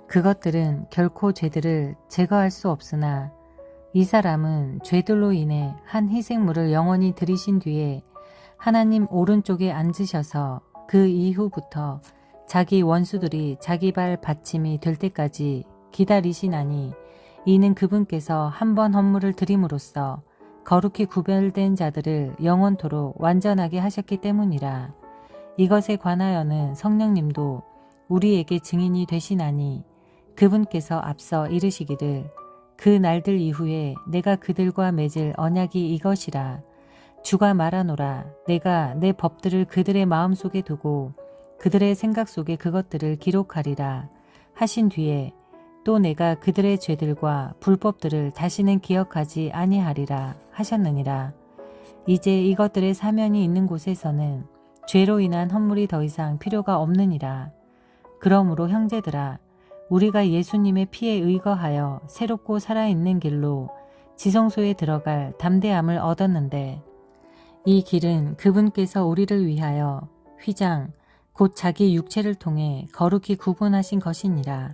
그것들은 결코 죄들을 제거할 수 없으나 이 사람은 죄들로 인해 한 희생물을 영원히 드리신 뒤에 하나님 오른쪽에 앉으셔서 그 이후부터 자기 원수들이 자기 발 받침이 될 때까지 기다리시나니 이는 그분께서 한 번 헌물을 드림으로써 거룩히 구별된 자들을 영원토록 완전하게 하셨기 때문이라. 이것에 관하여는 성령님도 우리에게 증인이 되시나니 그분께서 앞서 이르시기를 그 날들 이후에 내가 그들과 맺을 언약이 이것이라. 주가 말하노라. 내가 내 법들을 그들의 마음속에 두고 그들의 생각 속에 그것들을 기록하리라 하신 뒤에 또 내가 그들의 죄들과 불법들을 다시는 기억하지 아니하리라 하셨느니라. 이제 이것들의 사면이 있는 곳에서는 죄로 인한 헌물이 더 이상 필요가 없느니라. 그러므로 형제들아, 우리가 예수님의 피에 의거하여 새롭고 살아있는 길로 지성소에 들어갈 담대함을 얻었는데, 이 길은 그분께서 우리를 위하여 휘장 곧 자기 육체를 통해 거룩히 구분하신 것이니라.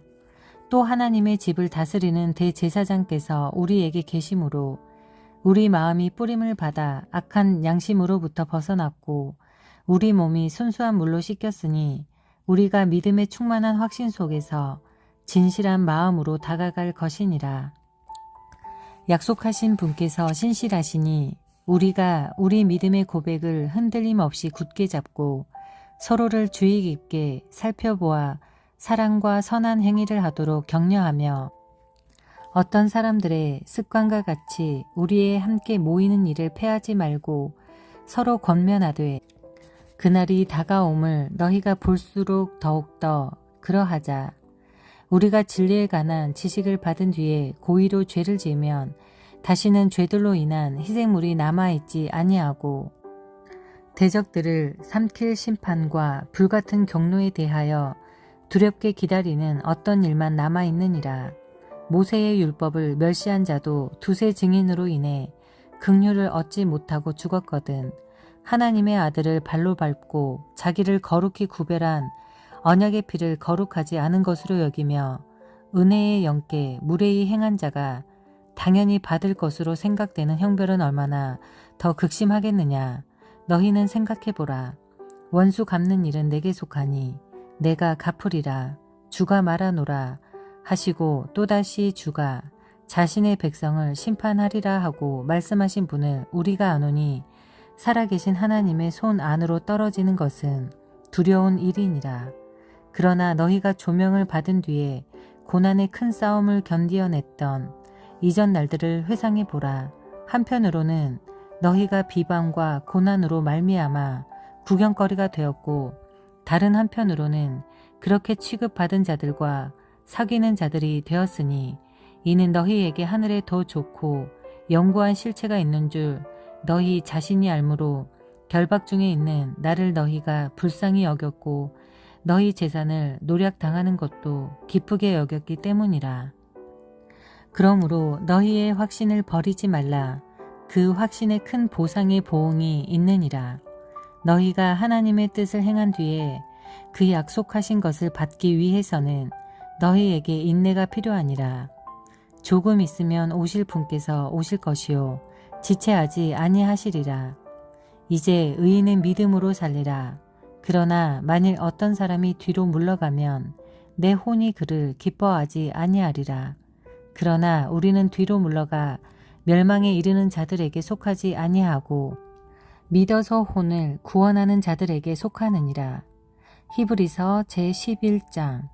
또 하나님의 집을 다스리는 대제사장께서 우리에게 계심으로 우리 마음이 뿌림을 받아 악한 양심으로부터 벗어났고 우리 몸이 순수한 물로 씻겼으니 우리가 믿음의 충만한 확신 속에서 진실한 마음으로 다가갈 것이니라. 약속하신 분께서 신실하시니 우리가 우리 믿음의 고백을 흔들림 없이 굳게 잡고 서로를 주의 깊게 살펴보아 사랑과 선한 행위를 하도록 격려하며 어떤 사람들의 습관과 같이 우리의 함께 모이는 일을 패하지 말고 서로 권면하되 그날이 다가옴을 너희가 볼수록 더욱더 그러하자. 우리가 진리에 관한 지식을 받은 뒤에 고의로 죄를 지으면 다시는 죄들로 인한 희생물이 남아있지 아니하고 대적들을 삼킬 심판과 불같은 경로에 대하여 두렵게 기다리는 어떤 일만 남아있느니라. 모세의 율법을 멸시한 자도 두세 증인으로 인해 긍휼을 얻지 못하고 죽었거든. 하나님의 아들을 발로 밟고 자기를 거룩히 구별한 언약의 피를 거룩하지 않은 것으로 여기며 은혜의 영께 무례히 행한 자가 당연히 받을 것으로 생각되는 형벌은 얼마나 더 극심하겠느냐. 너희는 생각해보라. 원수 갚는 일은 내게 속하니 내가 갚으리라. 주가 말하노라 하시고 또다시 주가 자신의 백성을 심판하리라 하고 말씀하신 분을 우리가 아노니 살아계신 하나님의 손 안으로 떨어지는 것은 두려운 일이니라. 그러나 너희가 조명을 받은 뒤에 고난의 큰 싸움을 견디어냈던 이전 날들을 회상해 보라. 한편으로는 너희가 비방과 고난으로 말미암아 구경거리가 되었고 다른 한편으로는 그렇게 취급받은 자들과 사귀는 자들이 되었으니 이는 너희에게 하늘에 더 좋고 영구한 실체가 있는 줄 너희 자신이 알므로 결박 중에 있는 나를 너희가 불쌍히 여겼고 너희 재산을 노략당하는 것도 기쁘게 여겼기 때문이라. 그러므로 너희의 확신을 버리지 말라. 그 확신에 큰 보상의 보응이 있느니라. 너희가 하나님의 뜻을 행한 뒤에 그 약속하신 것을 받기 위해서는 너희에게 인내가 필요하니라. 조금 있으면 오실 분께서 오실 것이요 지체하지 아니하시리라. 이제 의인은 믿음으로 살리라. 그러나 만일 어떤 사람이 뒤로 물러가면 내 혼이 그를 기뻐하지 아니하리라. 그러나 우리는 뒤로 물러가 멸망에 이르는 자들에게 속하지 아니하고 믿어서 혼을 구원하는 자들에게 속하느니라. 히브리서 제11장.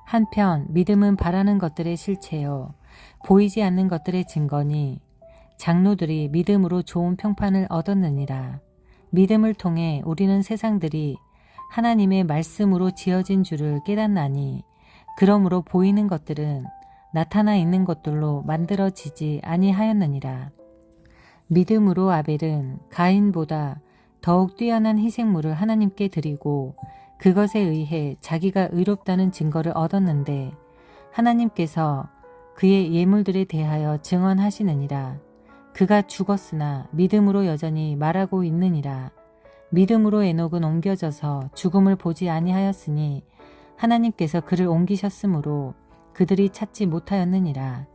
한편 믿음은 바라는 것들의 실체요 보이지 않는 것들의 증거니 장로들이 믿음으로 좋은 평판을 얻었느니라. 믿음을 통해 우리는 세상들이 하나님의 말씀으로 지어진 줄을 깨닫나니 그러므로 보이는 것들은 나타나 있는 것들로 만들어지지 아니하였느니라. 믿음으로 아벨은 가인보다 더욱 뛰어난 희생물을 하나님께 드리고 그것에 의해 자기가 의롭다는 증거를 얻었는데 하나님께서 그의 예물들에 대하여 증언하시느니라. 그가 죽었으나 믿음으로 여전히 말하고 있느니라. 믿음으로 에녹은 옮겨져서 죽음을 보지 아니하였으니 하나님께서 그를 옮기셨으므로 그들이 찾지 못하였느니라.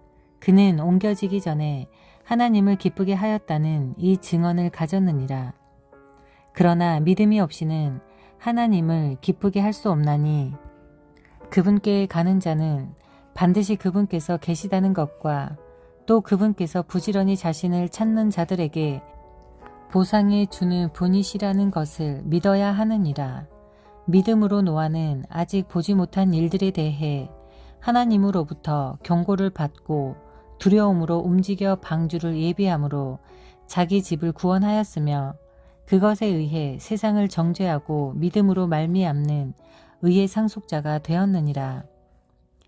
그는 옮겨지기 전에 하나님을 기쁘게 하였다는 이 증언을 가졌느니라. 그러나 믿음이 없이는 하나님을 기쁘게 할 수 없나니 그분께 가는 자는 반드시 그분께서 계시다는 것과 또 그분께서 부지런히 자신을 찾는 자들에게 보상해 주는 분이시라는 것을 믿어야 하느니라. 믿음으로 노아는 아직 보지 못한 일들에 대해 하나님으로부터 경고를 받고 두려움으로 움직여 방주를 예비함으로 자기 집을 구원하였으며 그것에 의해 세상을 정죄하고 믿음으로 말미암는 의의 상속자가 되었느니라.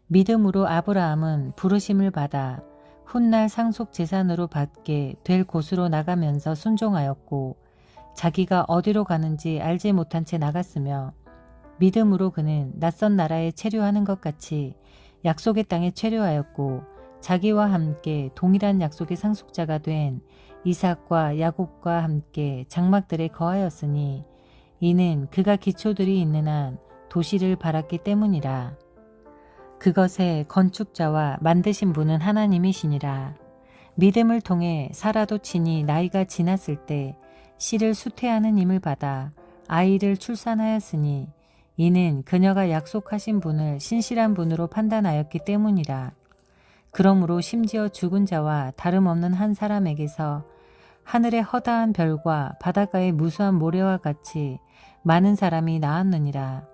믿음으로 아브라함은 부르심을 받아 훗날 상속 재산으로 받게 될 곳으로 나가면서 순종하였고 자기가 어디로 가는지 알지 못한 채 나갔으며 믿음으로 그는 낯선 나라에 체류하는 것 같이 약속의 땅에 체류하였고 자기와 함께 동일한 약속의 상속자가 된 이삭과 야곱과 함께 장막들에 거하였으니 이는 그가 기초들이 있는 한 도시를 바랐기 때문이라. 그것의 건축자와 만드신 분은 하나님이시니라. 믿음을 통해 사라도 친히 나이가 지났을 때 씨를 수태하는 힘을 받아 아이를 출산하였으니 이는 그녀가 약속하신 분을 신실한 분으로 판단하였기 때문이라. 그러므로 심지어 죽은 자와 다름없는 한 사람에게서 하늘의 허다한 별과 바닷가의 무수한 모래와 같이 많은 사람이 나왔느니라.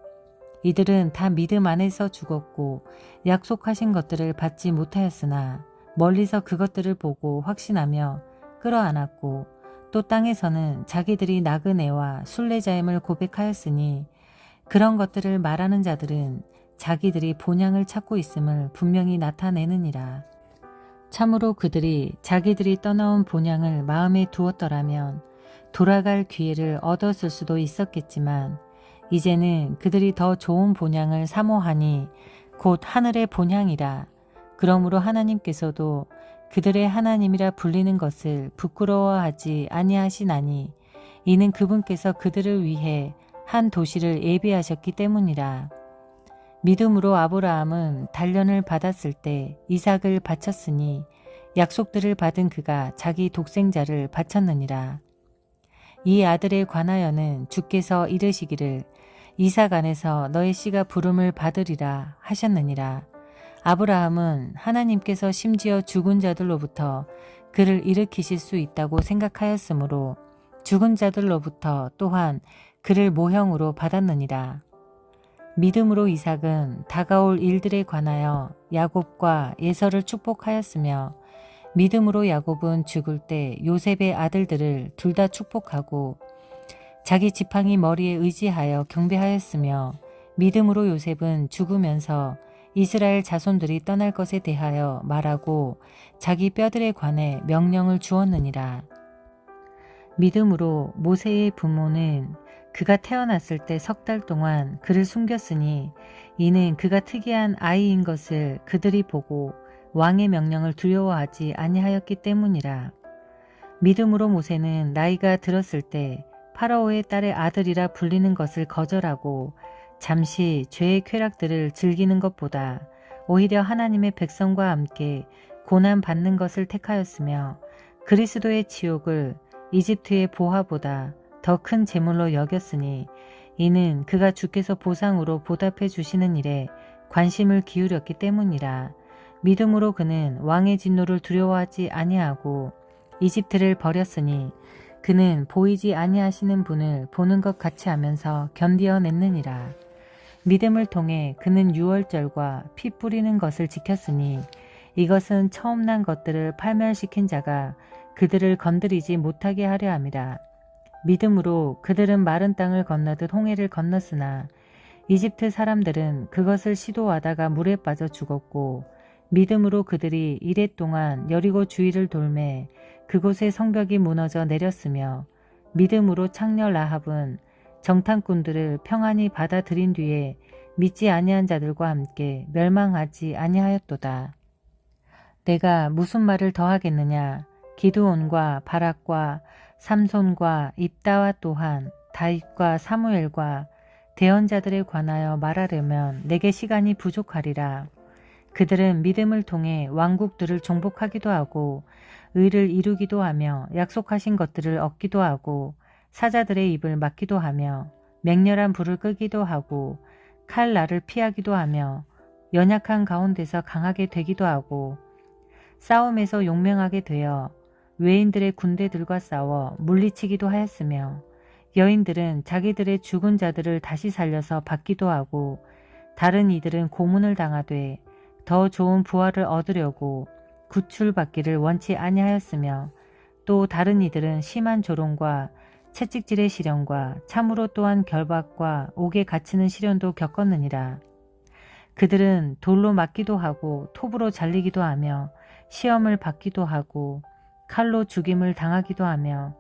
이들은 다 믿음 안에서 죽었고 약속하신 것들을 받지 못하였으나 멀리서 그것들을 보고 확신하며 끌어안았고 또 땅에서는 자기들이 나그네와 순례자임을 고백하였으니 그런 것들을 말하는 자들은 자기들이 본향을 찾고 있음을 분명히 나타내느니라. 참으로 그들이 자기들이 떠나온 본향을 마음에 두었더라면 돌아갈 기회를 얻었을 수도 있었겠지만 이제는 그들이 더 좋은 본향을 사모하니 곧 하늘의 본향이라. 그러므로 하나님께서도 그들의 하나님이라 불리는 것을 부끄러워하지 아니하시나니 이는 그분께서 그들을 위해 한 도시를 예비하셨기 때문이라. 믿음으로 아브라함은 단련을 받았을 때 이삭을 바쳤으니 약속들을 받은 그가 자기 독생자를 바쳤느니라. 이 아들에 관하여는 주께서 이르시기를 이삭 안에서 너의 씨가 부름을 받으리라 하셨느니라. 아브라함은 하나님께서 심지어 죽은 자들로부터 그를 일으키실 수 있다고 생각하였으므로 죽은 자들로부터 또한 그를 모형으로 받았느니라. 믿음으로 이삭은 다가올 일들에 관하여 야곱과 예서를 축복하였으며 믿음으로 야곱은 죽을 때 요셉의 아들들을 둘 다 축복하고 자기 지팡이 머리에 의지하여 경배하였으며 믿음으로 요셉은 죽으면서 이스라엘 자손들이 떠날 것에 대하여 말하고 자기 뼈들에 관해 명령을 주었느니라. 믿음으로 모세의 부모는 그가 태어났을 때 3달 동안 그를 숨겼으니 이는 그가 특이한 아이인 것을 그들이 보고 왕의 명령을 두려워하지 아니하였기 때문이라. 믿음으로 모세는 나이가 들었을 때 파라오의 딸의 아들이라 불리는 것을 거절하고 잠시 죄의 쾌락들을 즐기는 것보다 오히려 하나님의 백성과 함께 고난받는 것을 택하였으며 그리스도의 지옥을 이집트의 보화보다 더 큰 재물로 여겼으니 이는 그가 주께서 보상으로 보답해 주시는 일에 관심을 기울였기 때문이라. 믿음으로 그는 왕의 진노를 두려워하지 아니하고 이집트를 버렸으니 그는 보이지 아니하시는 분을 보는 것 같이 하면서 견디어냈느니라. 믿음을 통해 그는 유월절과 피 뿌리는 것을 지켰으니 이것은 처음 난 것들을 파멸시킨 자가 그들을 건드리지 못하게 하려 함이라. 믿음으로 그들은 마른 땅을 건너듯 홍해를 건넜으나 이집트 사람들은 그것을 시도하다가 물에 빠져 죽었고 믿음으로 그들이 이랫동안 여리고 주위를 돌매 그곳의 성벽이 무너져 내렸으며 믿음으로 창녀 라합은 정탐꾼들을 평안히 받아들인 뒤에 믿지 아니한 자들과 함께 멸망하지 아니하였도다. 내가 무슨 말을 더하겠느냐. 기드온과 바락과 삼손과 입다와 또한 다윗과 사무엘과 대언자들에 관하여 말하려면 내게 시간이 부족하리라. 그들은 믿음을 통해 왕국들을 정복하기도 하고 의를 이루기도 하며 약속하신 것들을 얻기도 하고 사자들의 입을 막기도 하며 맹렬한 불을 끄기도 하고 칼날을 피하기도 하며 연약한 가운데서 강하게 되기도 하고 싸움에서 용맹하게 되어 외인들의 군대들과 싸워 물리치기도 하였으며 여인들은 자기들의 죽은 자들을 다시 살려서 받기도 하고 다른 이들은 고문을 당하되 더 좋은 부활을 얻으려고 구출받기를 원치 아니하였으며 또 다른 이들은 심한 조롱과 채찍질의 시련과 참으로 또한 결박과 옥에 갇히는 시련도 겪었느니라. 그들은 돌로 맞기도 하고 톱으로 잘리기도 하며 시험을 받기도 하고 칼로 죽임을 당하기도 하며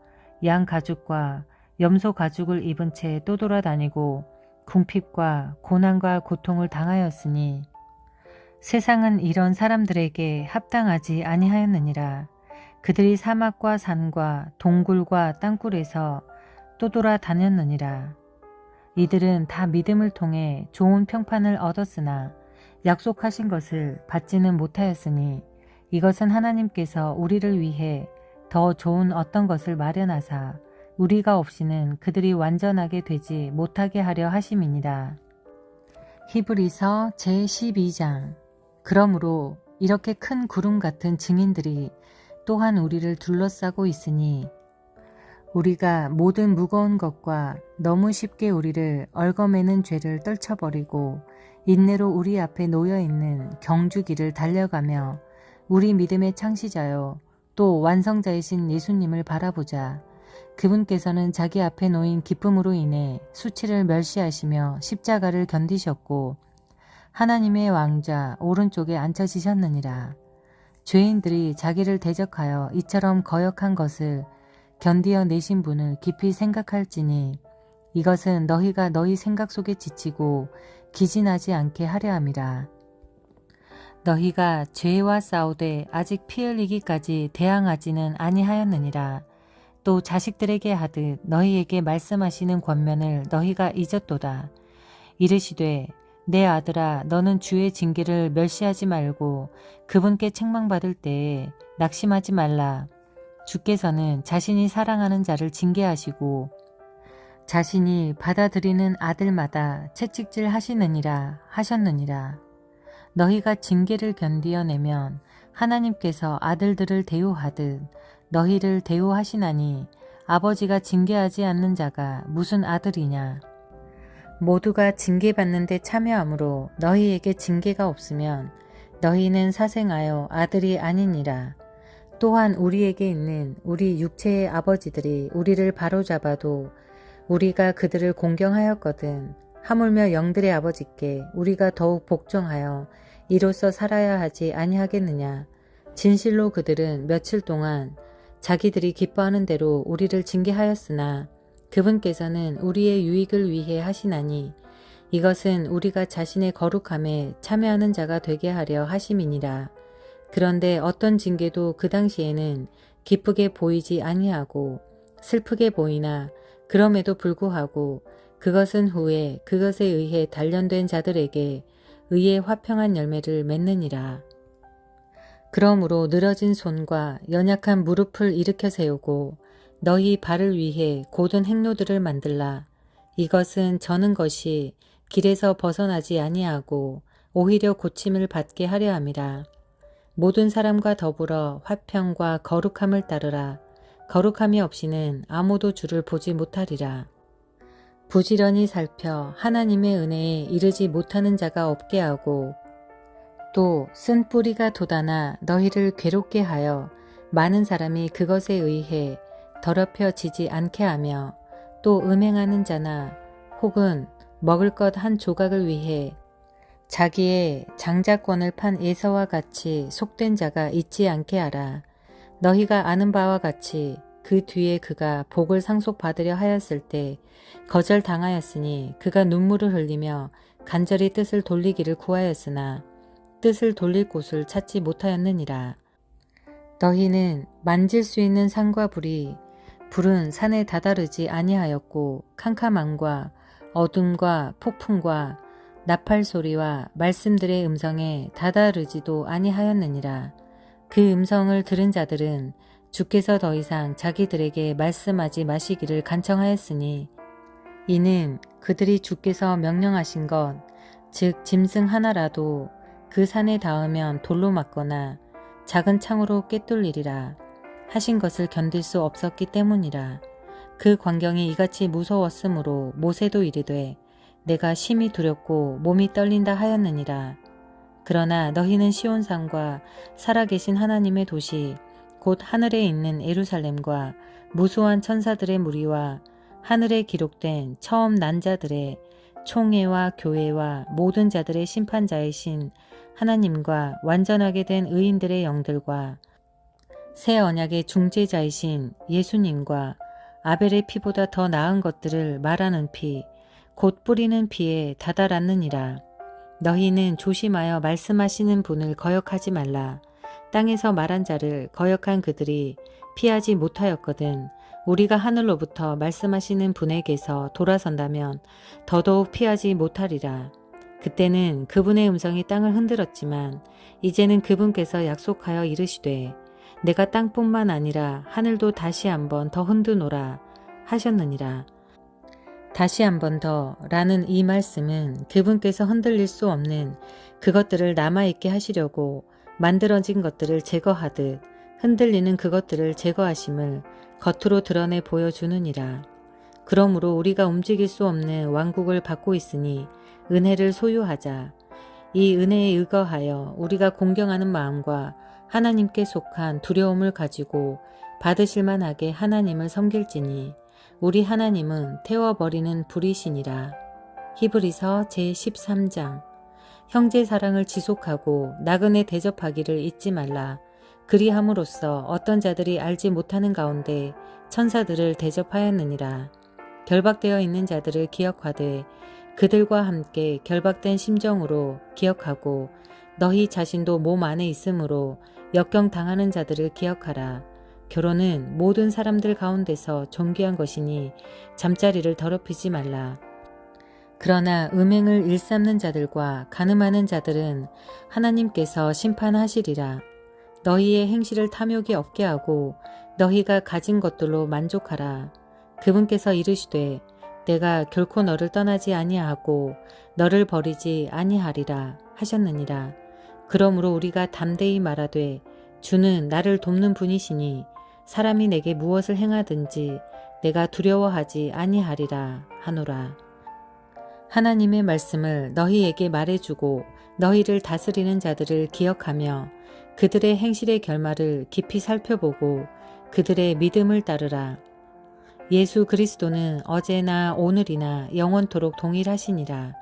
양 가죽과 염소 가죽을 입은 채 떠돌아다니고 궁핍과 고난과 고통을 당하였으니 세상은 이런 사람들에게 합당하지 아니하였느니라. 그들이 사막과 산과 동굴과 땅굴에서 떠돌아다녔느니라. 이들은 다 믿음을 통해 좋은 평판을 얻었으나 약속하신 것을 받지는 못하였으니 이것은 하나님께서 우리를 위해 더 좋은 어떤 것을 마련하사 우리가 없이는 그들이 완전하게 되지 못하게 하려 하심이니라. 히브리서 제12장. 그러므로 이렇게 큰 구름 같은 증인들이 또한 우리를 둘러싸고 있으니 우리가 모든 무거운 것과 너무 쉽게 우리를 얽어매는 죄를 떨쳐버리고 인내로 우리 앞에 놓여있는 경주기를 달려가며 우리 믿음의 창시자요 또 완성자이신 예수님을 바라보자. 그분께서는 자기 앞에 놓인 기쁨으로 인해 수치를 멸시하시며 십자가를 견디셨고 하나님의 왕좌 오른쪽에 앉혀지셨느니라. 죄인들이 자기를 대적하여 이처럼 거역한 것을 견디어 내신 분을 깊이 생각할지니 이것은 너희가 너희 생각 속에 지치고 기진하지 않게 하려 함이라. 너희가 죄와 싸우되 아직 피 흘리기까지 대항하지는 아니하였느니라. 또 자식들에게 하듯 너희에게 말씀하시는 권면을 너희가 잊었도다. 이르시되 내 아들아 너는 주의 징계를 멸시하지 말고 그분께 책망받을 때에 낙심하지 말라. 주께서는 자신이 사랑하는 자를 징계하시고 자신이 받아들이는 아들마다 채찍질 하시느니라 하셨느니라. 너희가 징계를 견디어내면 하나님께서 아들들을 대우하듯 너희를 대우하시나니 아버지가 징계하지 않는 자가 무슨 아들이냐. 모두가 징계받는 데 참여하므로 너희에게 징계가 없으면 너희는 사생하여 아들이 아니니라. 또한 우리에게 있는 우리 육체의 아버지들이 우리를 바로잡아도 우리가 그들을 공경하였거든. 하물며 영들의 아버지께 우리가 더욱 복종하여 이로써 살아야 하지 아니하겠느냐. 진실로 그들은 며칠 동안 자기들이 기뻐하는 대로 우리를 징계하였으나 그분께서는 우리의 유익을 위해 하시나니 이것은 우리가 자신의 거룩함에 참여하는 자가 되게 하려 하심이니라. 그런데 어떤 징계도 그 당시에는 기쁘게 보이지 아니하고 슬프게 보이나 그럼에도 불구하고 그것은 후에 그것에 의해 단련된 자들에게 의의 화평한 열매를 맺느니라. 그러므로 늘어진 손과 연약한 무릎을 일으켜 세우고 너희 발을 위해 고든 행로들을 만들라. 이것은 저는 것이 길에서 벗어나지 아니하고 오히려 고침을 받게 하려 함이라. 모든 사람과 더불어 화평과 거룩함을 따르라. 거룩함이 없이는 아무도 주를 보지 못하리라. 부지런히 살펴 하나님의 은혜에 이르지 못하는 자가 없게 하고 또 쓴 뿌리가 돋아나 너희를 괴롭게 하여 많은 사람이 그것에 의해 더럽혀지지 않게 하며 또 음행하는 자나 혹은 먹을 것 한 조각을 위해 자기의 장자권을 판 에서와 같이 속된 자가 있지 않게 하라. 너희가 아는 바와 같이 그 뒤에 그가 복을 상속받으려 하였을 때 거절당하였으니 그가 눈물을 흘리며 간절히 뜻을 돌리기를 구하였으나 뜻을 돌릴 곳을 찾지 못하였느니라. 너희는 만질 수 있는 산과 불은 산에 다다르지 아니하였고 캄캄함과 어둠과 폭풍과 나팔 소리와 말씀들의 음성에 다다르지도 아니하였느니라. 그 음성을 들은 자들은 주께서 더 이상 자기들에게 말씀하지 마시기를 간청하였으니 이는 그들이 주께서 명령하신 것 즉 짐승 하나라도 그 산에 닿으면 돌로 맞거나 작은 창으로 꿰뚫리리라 하신 것을 견딜 수 없었기 때문이라. 그 광경이 이같이 무서웠으므로 모세도 이르되 내가 심히 두렵고 몸이 떨린다 하였느니라. 그러나 너희는 시온산과 살아계신 하나님의 도시 곧 하늘에 있는 예루살렘과 무수한 천사들의 무리와 하늘에 기록된 처음 난 자들의 총회와 교회와 모든 자들의 심판자이신 하나님과 완전하게 된 의인들의 영들과 새 언약의 중재자이신 예수님과 아벨의 피보다 더 나은 것들을 말하는 피, 곧 뿌리는 피에 다다랐느니라. 너희는 조심하여 말씀하시는 분을 거역하지 말라. 땅에서 말한 자를 거역한 그들이 피하지 못하였거든. 우리가 하늘로부터 말씀하시는 분에게서 돌아선다면 더더욱 피하지 못하리라. 그때는 그분의 음성이 땅을 흔들었지만 이제는 그분께서 약속하여 이르시되 내가 땅뿐만 아니라 하늘도 다시 한번 더 흔드노라 하셨느니라. 다시 한번 더 라는 이 말씀은 그분께서 흔들릴 수 없는 그것들을 남아있게 하시려고 만들어진 것들을 제거하듯 흔들리는 그것들을 제거하심을 겉으로 드러내 보여주느니라. 그러므로 우리가 움직일 수 없는 왕국을 받고 있으니 은혜를 소유하자. 이 은혜에 의거하여 우리가 공경하는 마음과 하나님께 속한 두려움을 가지고 받으실 만하게 하나님을 섬길지니 우리 하나님은 태워버리는 불이시니라. 히브리서 제13장. 형제 사랑을 지속하고 나그네 대접하기를 잊지 말라. 그리함으로써 어떤 자들이 알지 못하는 가운데 천사들을 대접하였느니라. 결박되어 있는 자들을 기억하되 그들과 함께 결박된 심정으로 기억하고 너희 자신도 몸 안에 있으므로 역경당하는 자들을 기억하라. 결혼은 모든 사람들 가운데서 존귀한 것이니 잠자리를 더럽히지 말라. 그러나 음행을 일삼는 자들과 간음하는 자들은 하나님께서 심판하시리라. 너희의 행실을 탐욕이 없게 하고 너희가 가진 것들로 만족하라. 그분께서 이르시되 내가 결코 너를 떠나지 아니하고 너를 버리지 아니하리라 하셨느니라. 그러므로 우리가 담대히 말하되 주는 나를 돕는 분이시니 사람이 내게 무엇을 행하든지 내가 두려워하지 아니하리라 하노라. 하나님의 말씀을 너희에게 말해주고 너희를 다스리는 자들을 기억하며 그들의 행실의 결말을 깊이 살펴보고 그들의 믿음을 따르라. 예수 그리스도는 어제나 오늘이나 영원토록 동일하시니라.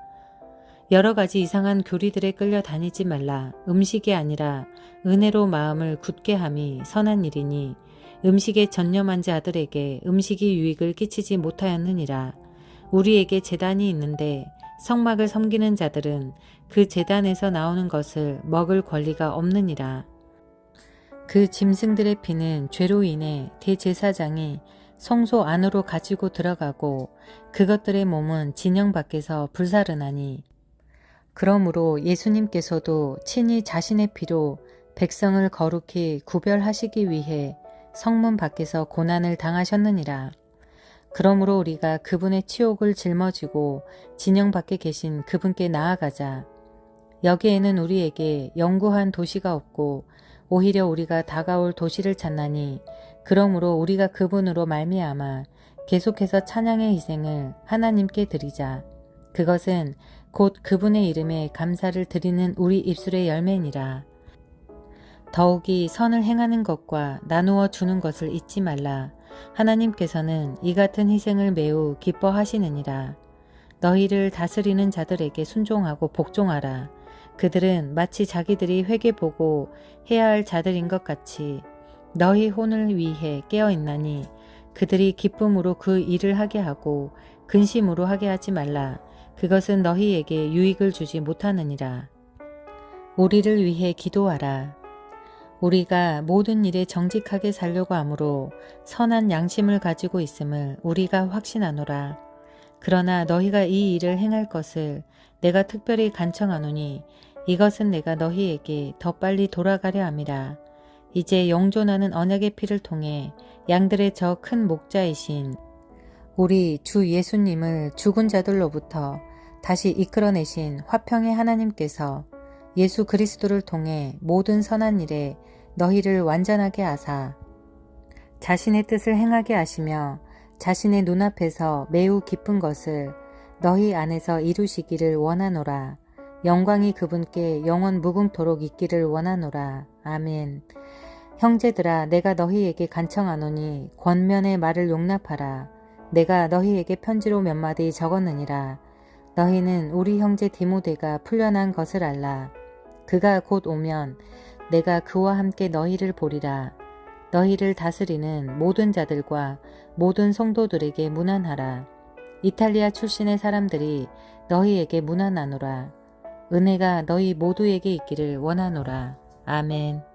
여러 가지 이상한 교리들에 끌려 다니지 말라. 음식이 아니라 은혜로 마음을 굳게 함이 선한 일이니 음식에 전념한 자들에게 음식이 유익을 끼치지 못하였느니라. 우리에게 제단이 있는데 성막을 섬기는 자들은 그 제단에서 나오는 것을 먹을 권리가 없느니라. 그 짐승들의 피는 죄로 인해 대제사장이 성소 안으로 가지고 들어가고 그것들의 몸은 진영 밖에서 불사르나니 그러므로 예수님께서도 친히 자신의 피로 백성을 거룩히 구별하시기 위해 성문 밖에서 고난을 당하셨느니라. 그러므로 우리가 그분의 치욕을 짊어지고 진영 밖에 계신 그분께 나아가자. 여기에는 우리에게 영구한 도시가 없고 오히려 우리가 다가올 도시를 찾나니 그러므로 우리가 그분으로 말미암아 계속해서 찬양의 희생을 하나님께 드리자. 그것은 곧 그분의 이름에 감사를 드리는 우리 입술의 열매니라. 더욱이 선을 행하는 것과 나누어 주는 것을 잊지 말라. 하나님께서는 이 같은 희생을 매우 기뻐하시느니라. 너희를 다스리는 자들에게 순종하고 복종하라. 그들은 마치 자기들이 회개 보고 해야 할 자들인 것 같이 너희 혼을 위해 깨어있나니 그들이 기쁨으로 그 일을 하게 하고 근심으로 하게 하지 말라. 그것은 너희에게 유익을 주지 못하느니라. 우리를 위해 기도하라. 우리가 모든 일에 정직하게 살려고 하므로 선한 양심을 가지고 있음을 우리가 확신하노라. 그러나 너희가 이 일을 행할 것을 내가 특별히 간청하노니 이것은 내가 너희에게 더 빨리 돌아가려 함이라. 이제 영존하는 언약의 피를 통해 양들의 저 큰 목자이신 우리 주 예수님을 죽은 자들로부터 다시 이끌어내신 화평의 하나님께서 예수 그리스도를 통해 모든 선한 일에 너희를 완전하게 하사 자신의 뜻을 행하게 하시며 자신의 눈앞에서 매우 기쁜 것을 너희 안에서 이루시기를 원하노라. 영광이 그분께 영원 무궁토록 있기를 원하노라. 아멘. 형제들아, 내가 너희에게 간청하노니 권면의 말을 용납하라. 내가 너희에게 편지로 몇 마디 적었느니라. 너희는 우리 형제 디모데가 풀려난 것을 알라. 그가 곧 오면 내가 그와 함께 너희를 보리라. 너희를 다스리는 모든 자들과 모든 성도들에게 문안하라. 이탈리아 출신의 사람들이 너희에게 문안하노라. 은혜가 너희 모두에게 있기를 원하노라. 아멘.